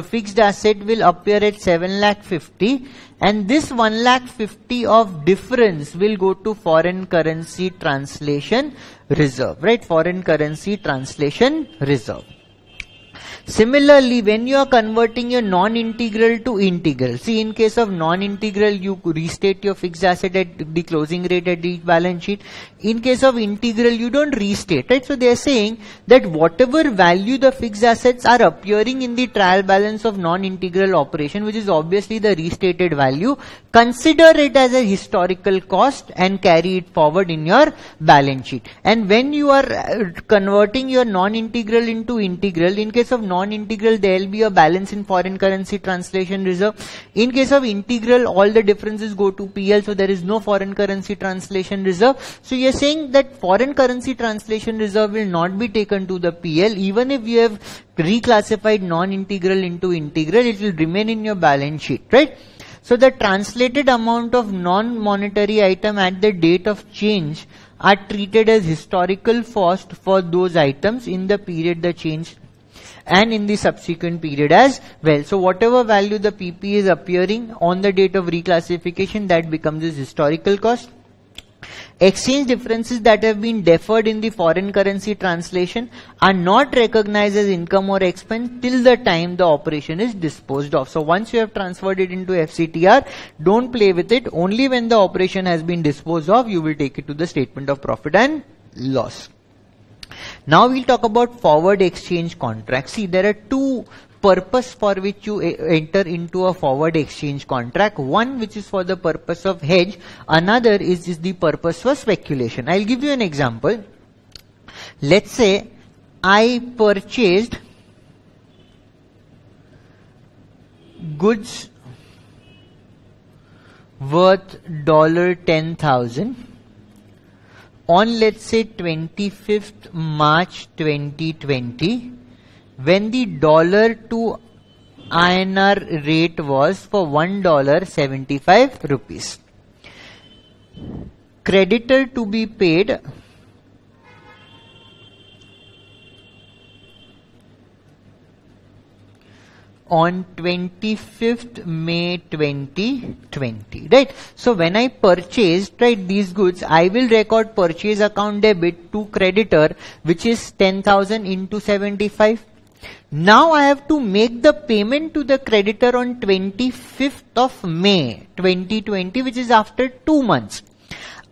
S1: fixed asset will appear at 7,50,000 and this 1,50,000 of difference will go to foreign currency translation reserve, right? Foreign currency translation reserve. Similarly, when you are converting your non-integral to integral, see in case of non-integral you restate your fixed asset at the closing rate at each balance sheet. In case of integral you don't restate, right? So they are saying that whatever value the fixed assets are appearing in the trial balance of non-integral operation, which is obviously the restated value, consider it as a historical cost and carry it forward in your balance sheet. And when you are converting your non-integral into integral, in case of non-integral there will be a balance in foreign currency translation reserve. In case of integral, all the differences go to PL, so there is no foreign currency translation reserve. So you are saying that foreign currency translation reserve will not be taken to the PL. Even if you have reclassified non-integral into integral, it will remain in your balance sheet, right? So the translated amount of non-monetary item at the date of change are treated as historical cost for those items in the period the change and in the subsequent period as well. So whatever value the PP is appearing on the date of reclassification, that becomes its historical cost. Exchange differences that have been deferred in the foreign currency translation are not recognized as income or expense till the time the operation is disposed of. So once you have transferred it into FCTR, don't play with it. Only when the operation has been disposed of, you will take it to the statement of profit and loss. Now we'll talk about forward exchange contracts. See, there are two purpose for which you enter into a forward exchange contract. One which is for the purpose of hedge, another is the purpose for speculation. I'll give you an example. Let's say I purchased goods worth $10,000 on, let's say, 25th March 2020, when the dollar to INR rate was for $1.75. Creditor to be paid on 25th May 2020, right? So when I purchased, right, these goods, I will record purchase account debit to creditor, which is 10,000 into 75. Now I have to make the payment to the creditor on 25th of May 2020, which is after 2 months.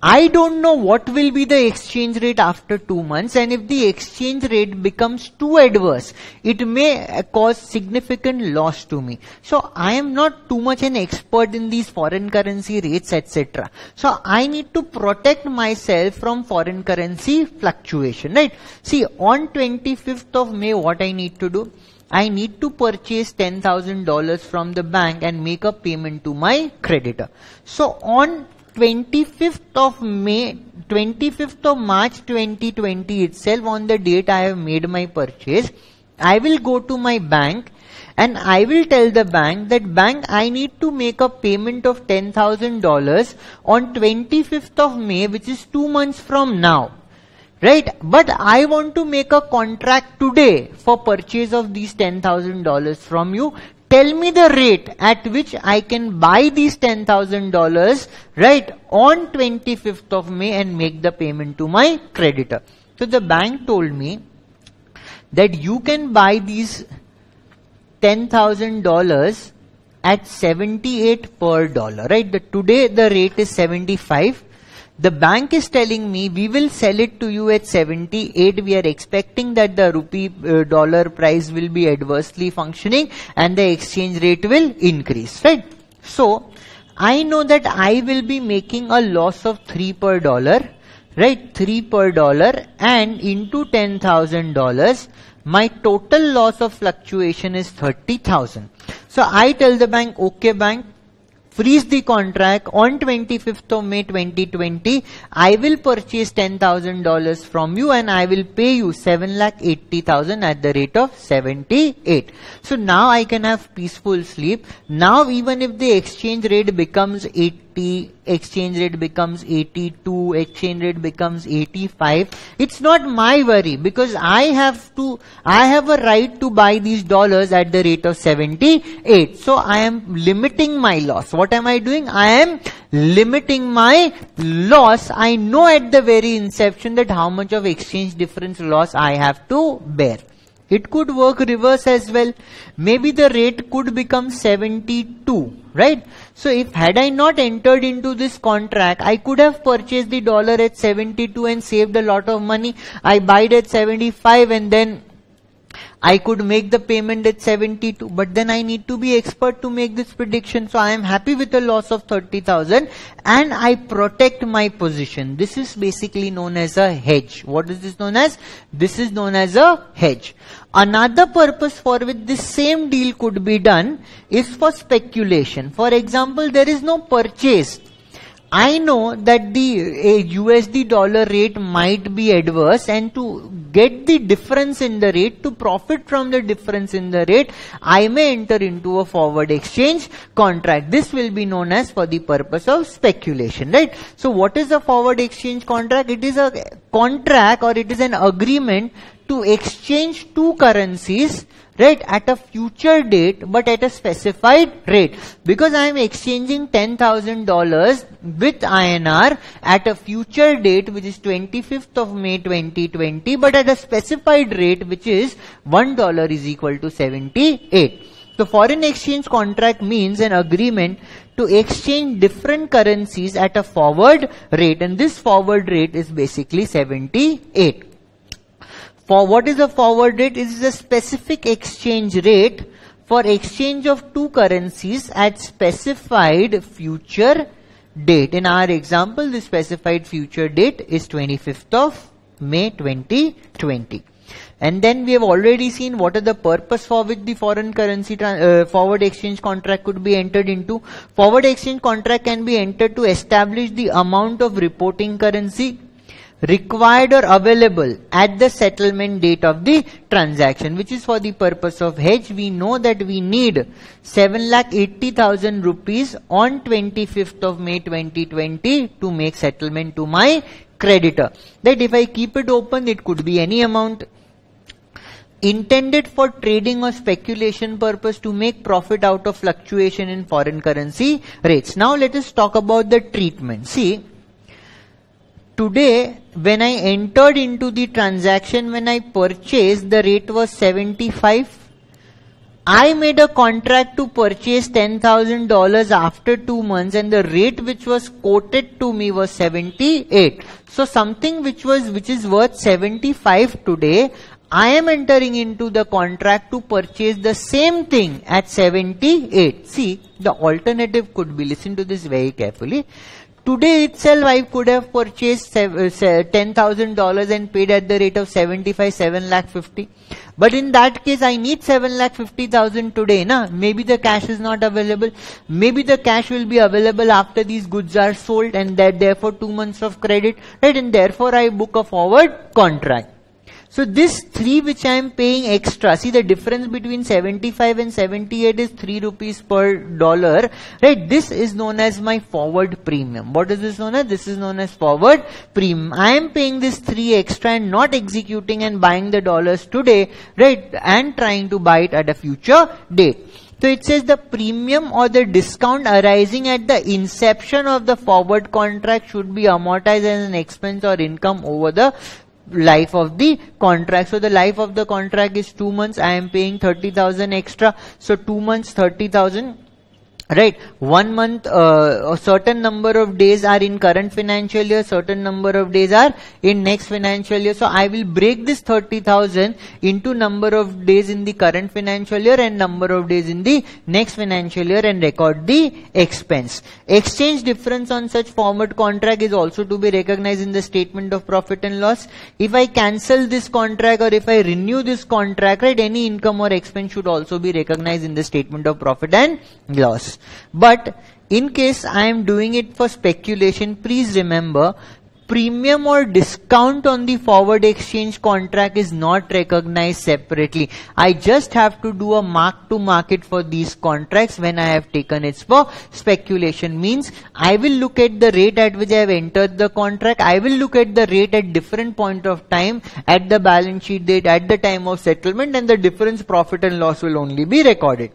S1: I don't know what will be the exchange rate after 2 months, and if the exchange rate becomes too adverse, it may cause significant loss to me. So I am not too much an expert in these foreign currency rates, etc. So I need to protect myself from foreign currency fluctuation, right? See, on 25th of May, what I need to do? I need to purchase $10,000 from the bank and make a payment to my creditor. So on 25th of March 2020 itself, on the date I have made my purchase, I will go to my bank and I will tell the bank that, bank, I need to make a payment of $10,000 on 25th of May, which is 2 months from now. Right? But I want to make a contract today for purchase of these $10,000 from you. Tell me the rate at which I can buy these $10,000, right, on 25th of May and make the payment to my creditor. So the bank told me that you can buy these $10,000 at 78 per dollar, right? Today the rate is 75. The bank is telling me we will sell it to you at 78. We are expecting that the rupee dollar price will be adversely functioning and the exchange rate will increase, right? So I know that I will be making a loss of 3 per dollar, right? 3 per dollar, and into $10,000, my total loss of fluctuation is 30,000. So I tell the bank, okay bank, freeze the contract. On 25th of May 2020, I will purchase $10,000 from you and I will pay you 7,80,000 at the rate of 78. So now I can have peaceful sleep. Now even if the exchange rate becomes 80, exchange rate becomes 82, exchange rate becomes 85, it's not my worry, because I have a right to buy these dollars at the rate of 78. So I am limiting my loss. What am I doing? I am limiting my loss. I know at the very inception that how much of exchange difference loss I have to bear. It could work reverse as well. Maybe the rate could become 72, right? So if had I not entered into this contract, I could have purchased the dollar at 72 and saved a lot of money. I buy it at 75 and then I could make the payment at 72, but then I need to be expert to make this prediction. So I am happy with a loss of 30,000 and I protect my position. This is basically known as a hedge. What is this known as? This is known as a hedge. Another purpose for which this same deal could be done is for speculation. For example, there is no purchase. I know that the USD dollar rate might be adverse, and to get the difference in the rate, to profit from the difference in the rate, I may enter into a forward exchange contract. This will be known as for the purpose of speculation, right? So what is a forward exchange contract? It is a contract, or it is an agreement to exchange two currencies, right, at a future date but at a specified rate. Because I am exchanging $10,000 with INR at a future date which is 25th of May 2020, but at a specified rate which is $1 is equal to 78. So foreign exchange contract means an agreement to exchange different currencies at a forward rate, and this forward rate is basically 78. For what is a forward rate? It is a specific exchange rate for exchange of two currencies at specified future date. In our example, the specified future date is 25th of May 2020. And then we have already seen what are the purpose for which the foreign currency forward exchange contract could be entered into. Forward exchange contract can be entered to establish the amount of reporting currency required or available at the settlement date of the transaction, which is for the purpose of hedge. We know that we need 7,80,000 rupees on 25th of May 2020 to make settlement to my creditor. That if I keep it open, it could be any amount. Intended for trading or speculation purpose to make profit out of fluctuation in foreign currency rates. Now let us talk about the treatment. See, today, when I entered into the transaction, when I purchased, the rate was 75. I made a contract to purchase $10,000 after 2 months and the rate which was quoted to me was 78. So something which is worth 75 today, I am entering into the contract to purchase the same thing at 78. See, the alternative could be, listen to this very carefully. Today itself I could have purchased $10,000 and paid at the rate of 75, 7,50,000. But in that case, I need 7,50,000 today, na? Maybe the cash is not available. Maybe the cash will be available after these goods are sold and that therefore 2 months of credit, right? And therefore I book a forward contract. So this 3 which I am paying extra, see the difference between 75 and 78 is 3 rupees per dollar, right? This is known as my forward premium. What is this known as? This is known as forward premium. I am paying this 3 extra and not executing and buying the dollars today, right? And trying to buy it at a future date. So it says the premium or the discount arising at the inception of the forward contract should be amortized as an expense or income over the life of the contract. So the life of the contract is 2 months. I am paying 30,000 extra. So 2 months, 30,000. Right, 1 month, a certain number of days are in current financial year, certain number of days are in next financial year. So I will break this 30,000 into number of days in the current financial year and number of days in the next financial year and record the expense. Exchange difference on such forward contract is also to be recognized in the statement of profit and loss. If I cancel this contract or if I renew this contract, right, any income or expense should also be recognized in the statement of profit and loss. But in case I am doing it for speculation, please remember premium or discount on the forward exchange contract is not recognized separately. I just have to do a mark to market for these contracts when I have taken it for speculation. Means I will look at the rate at which I have entered the contract. I will look at the rate at different point of time, at the balance sheet date, at the time of settlement, and the difference profit and loss will only be recorded.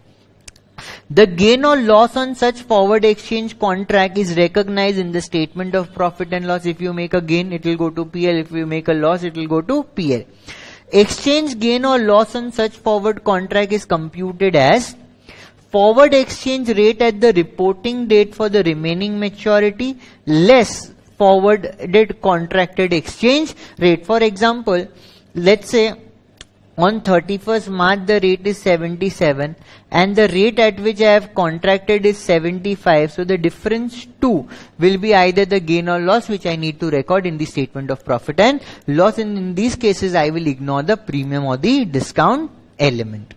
S1: The gain or loss on such forward exchange contract is recognized in the statement of profit and loss. If you make a gain, it will go to PL. If you make a loss, it will go to PL. Exchange gain or loss on such forward contract is computed as forward exchange rate at the reporting date for the remaining maturity less forwarded contracted exchange rate. For example, let's say on 31st March the rate is 77 and the rate at which I have contracted is 75. So the difference 2 will be either the gain or loss which I need to record in the statement of profit and loss. And in these cases I will ignore the premium or the discount element.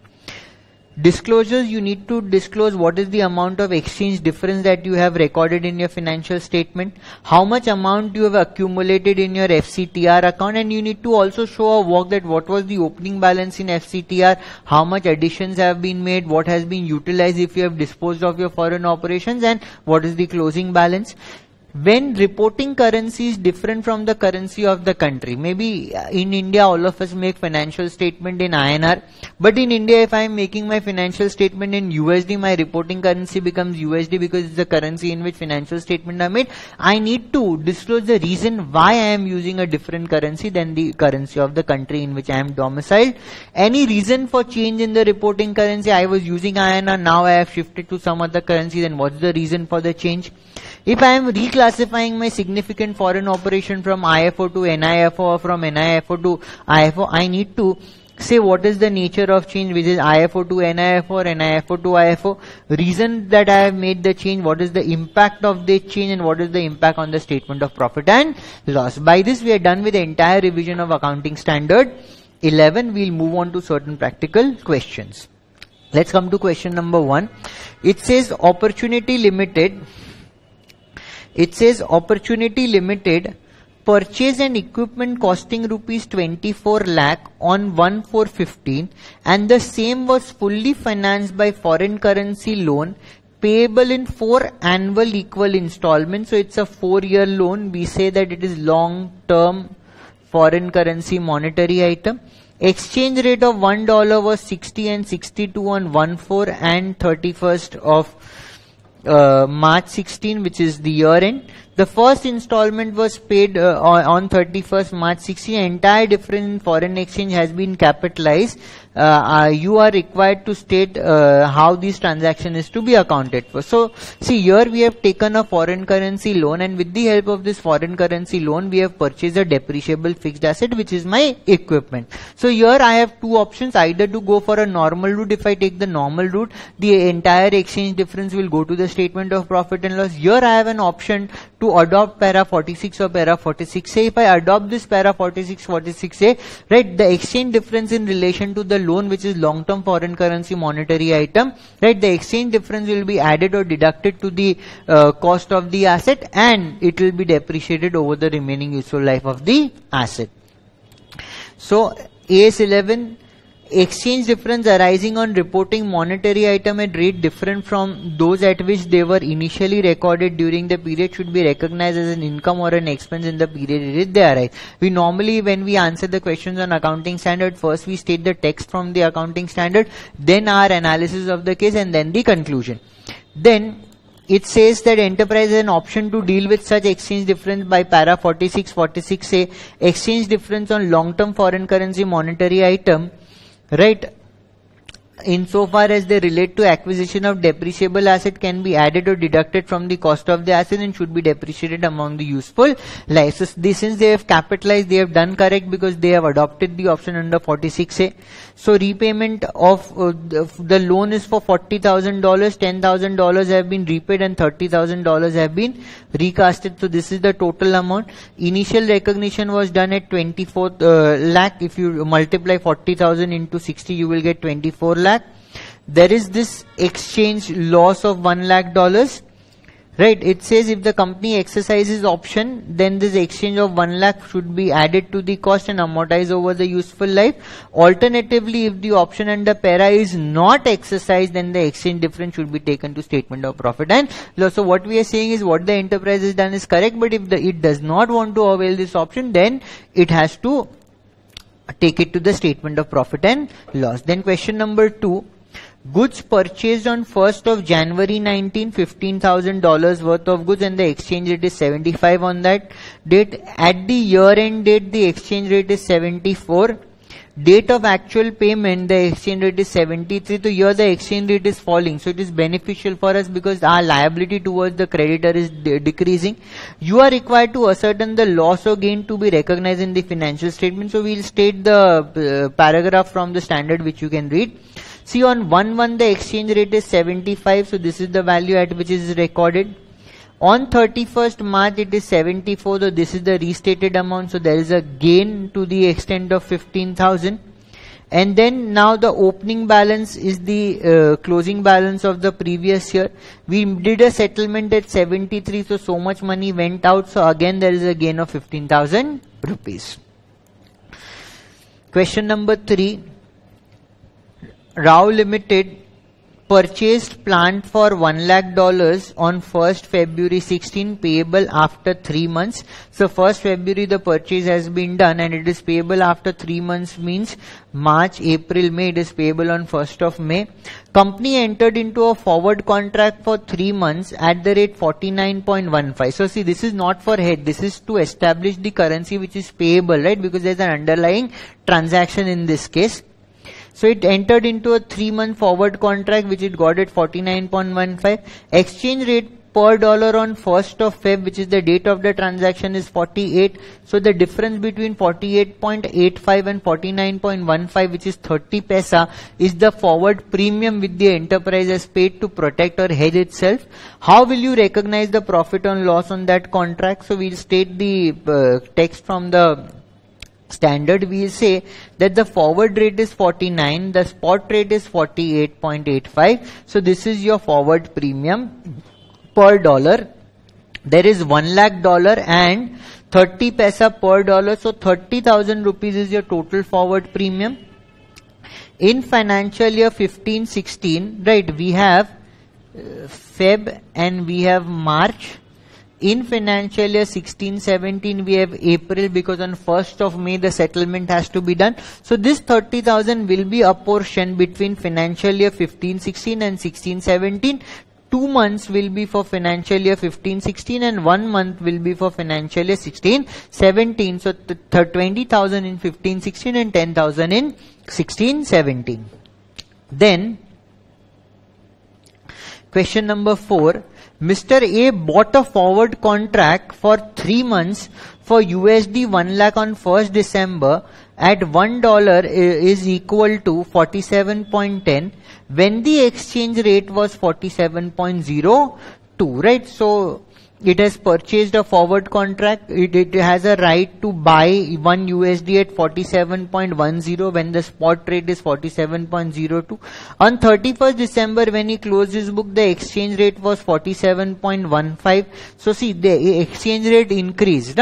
S1: Disclosures, you need to disclose what is the amount of exchange difference that you have recorded in your financial statement, how much amount you have accumulated in your FCTR account, and you need to also show a walk that what was the opening balance in FCTR, how much additions have been made, what has been utilized if you have disposed of your foreign operations, and what is the closing balance. When reporting currency is different from the currency of the country, maybe in India all of us make financial statement in INR, but in India if I am making my financial statement in USD, my reporting currency becomes USD because it's the currency in which financial statement are made. I need to disclose the reason why I am using a different currency than the currency of the country in which I am domiciled. Any reason for change in the reporting currency? I was using INR, now I have shifted to some other currency, then what's the reason for the change? If I am reclassifying my significant foreign operation from IFO to NIFO or from NIFO to IFO, I need to say what is the nature of change, which is IFO to NIFO or NIFO to IFO, reason that I have made the change, what is the impact of the change, and what is the impact on the statement of profit and loss. By this we are done with the entire revision of accounting standard 11. We'll move on to certain practical questions. Let's come to question number 1. It says Opportunity Limited purchase an equipment costing rupees 24 lakh on 1/4/15 and the same was fully financed by foreign currency loan payable in 4 annual equal installments. So it's a 4-year loan. We say that it is long term foreign currency monetary item. Exchange rate of $1 was 60 and 62 on 1/4 and 31st of March 16, which is the year end. The first installment was paid on 31st March 16. Entire difference in foreign exchange has been capitalized. You are required to state how this transaction is to be accounted for. So see, here we have taken a foreign currency loan, and with the help of this foreign currency loan we have purchased a depreciable fixed asset, which is my equipment. So here I have two options, either to go for a normal route. If I take the normal route, the entire exchange difference will go to the statement of profit and loss. Here I have an option to adopt para 46 or para 46A. If I adopt this para 46A, right, the exchange difference in relation to the loan, which is long-term foreign currency monetary item, right, the exchange difference will be added or deducted to the cost of the asset, and it will be depreciated over the remaining useful life of the asset. So AS11, exchange difference arising on reporting monetary item at rate different from those at which they were initially recorded during the period should be recognized as an income or an expense in the period in which they arise. We normally, when we answer the questions on accounting standard, first we state the text from the accounting standard, then our analysis of the case, and then the conclusion. Then it says that enterprise has an option to deal with such exchange difference by para 46A, exchange difference on long-term foreign currency monetary item, right, insofar as they relate to acquisition of depreciable asset, can be added or deducted from the cost of the asset and should be depreciated among the useful life. So since they have capitalized, they have done correct because they have adopted the option under 46A. So repayment of the loan is for $40,000, $10,000 have been repaid and $30,000 have been recasted. So this is the total amount. Initial recognition was done at 24 lakh. If you multiply 40,000 into 60, you will get 24 lakh. There is this exchange loss of $1 lakh. Right, it says if the company exercises option, then this exchange of 1 lakh should be added to the cost and amortized over the useful life. Alternatively, if the option under para is not exercised, then the exchange difference should be taken to statement of profit and loss. So what we are saying is what the enterprise has done is correct, but if it does not want to avail this option, then it has to take it to the statement of profit and loss. Then question number 2. Goods purchased on 1st of January 19, $15,000 worth of goods, and the exchange rate is 75 on that date. At the year end date, the exchange rate is 74. Date of actual payment, the exchange rate is 73. So here the exchange rate is falling. So it is beneficial for us because our liability towards the creditor is decreasing. You are required to ascertain the loss or gain to be recognized in the financial statement. So we will state the paragraph from the standard which you can read. See, on 1/1 the exchange rate is 75, so this is the value at which it is recorded. On 31st March it is 74, so this is the restated amount, so there is a gain to the extent of 15,000. And then now the opening balance is the closing balance of the previous year. We did a settlement at 73, so much money went out, so again there is a gain of 15,000 rupees. Question number 3. Rao Limited purchased plant for $1 lakh on 1st February 16, payable after 3 months. So 1st February the purchase has been done and it is payable after 3 months, means March, April, May. It is payable on 1st of May. Company entered into a forward contract for 3 months at the rate 49.15. So see, this is not for hedge. This is to establish the currency which is payable, right? Because there is an underlying transaction in this case. So it entered into a 3-month forward contract which it got at 49.15. Exchange rate per dollar on 1st of Feb, which is the date of the transaction, is 48. So the difference between 48.85 and 49.15, which is 30 paisa, is the forward premium which the enterprise has paid to protect or hedge itself. How will you recognize the profit or loss on that contract? So we'll state the text from the standard. We will say that the forward rate is 49, the spot rate is 48.85. So this is your forward premium per dollar. There is $1 lakh and 30 paisa per dollar. So 30,000 rupees is your total forward premium. In financial year 15-16, right, we have Feb and we have March. In financial year 16-17, we have April, because on 1st of May the settlement has to be done. So this 30,000 will be apportioned between financial year 15-16 and 16-17 2 months will be for financial year 15-16 and 1 month will be for financial year 16-17. So 20,000 in 15-16 and 10,000 in 16-17. Then question number 4. Mr. A bought a forward contract for 3 months for USD 1 lakh on 1st December at $1 is equal to 47.10 when the exchange rate was 47.02, right? So it has purchased a forward contract. It has a right to buy 1 USD at 47.10 when the spot rate is 47.02. On 31st December, when he closed his book, the exchange rate was 47.15. So see, the exchange rate increased.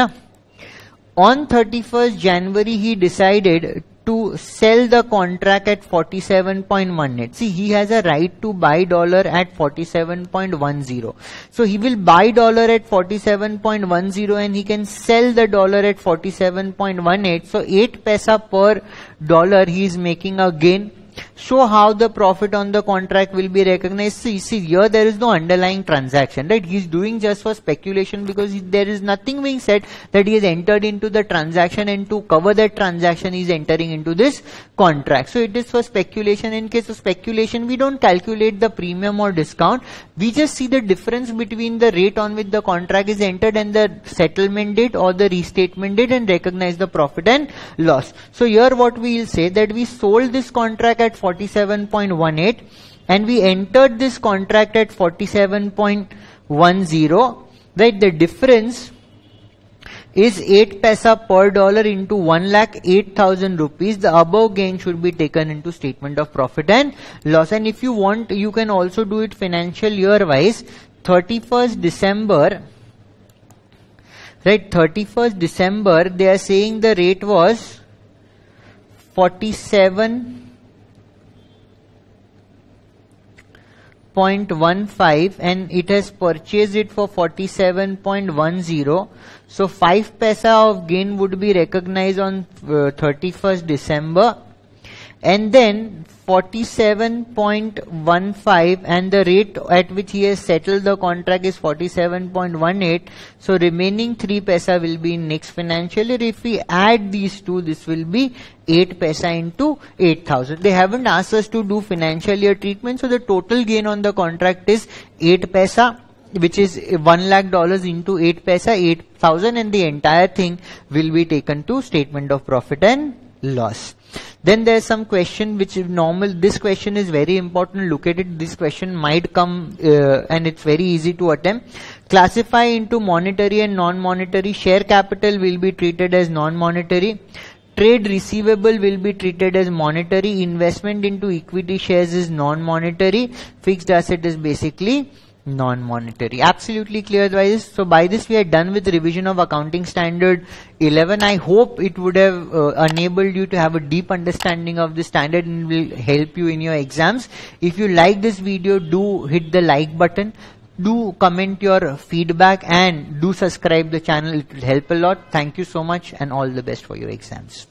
S1: On 31st January, he decided to sell the contract at 47.18. See, he has a right to buy dollar at 47.10. So he will buy dollar at 47.10 and he can sell the dollar at 47.18. So 8 paisa per dollar he is making a gain. Show how the profit on the contract will be recognized. See, here there is no underlying transaction, right? He is doing just for speculation because there is nothing being said that he has entered into the transaction, and to cover that transaction he is entering into this contract. So it is for speculation. In case of speculation, we don't calculate the premium or discount. We just see the difference between the rate on which the contract is entered and the settlement date or the restatement date and recognize the profit and loss. So here what we will say that we sold this contract at 47.18 and we entered this contract at 47.10, right? The difference is 8 paisa per dollar into 1,08,000 rupees. The above gain should be taken into statement of profit and loss. And if you want, you can also do it financial year wise. 31st December, right? 31st December, they are saying the rate was 47.15 and it has purchased it for 47.10. So 5 paisa of gain would be recognized on 31st December, and then 47.15 and the rate at which he has settled the contract is 47.18. So remaining 3 paisa will be in next financial year. If we add these two, this will be 8 paisa into 8,000. They haven't asked us to do financial year treatment. So the total gain on the contract is 8 paisa, which is $1 lakh into 8 paisa, 8,000, and the entire thing will be taken to statement of profit and loss. Then there is some question which is normal. This question is very important. Look at it. This question might come and it's very easy to attempt. Classify into monetary and non-monetary. Share capital will be treated as non-monetary. Trade receivable will be treated as monetary. Investment into equity shares is non-monetary. Fixed asset is basically non-monetary. Absolutely clear by this. So by this we are done with revision of accounting standard 11. I hope it would have enabled you to have a deep understanding of the standard and will help you in your exams. If you like this video, do hit the like button, do comment your feedback, and do subscribe the channel. It will help a lot. Thank you so much and all the best for your exams.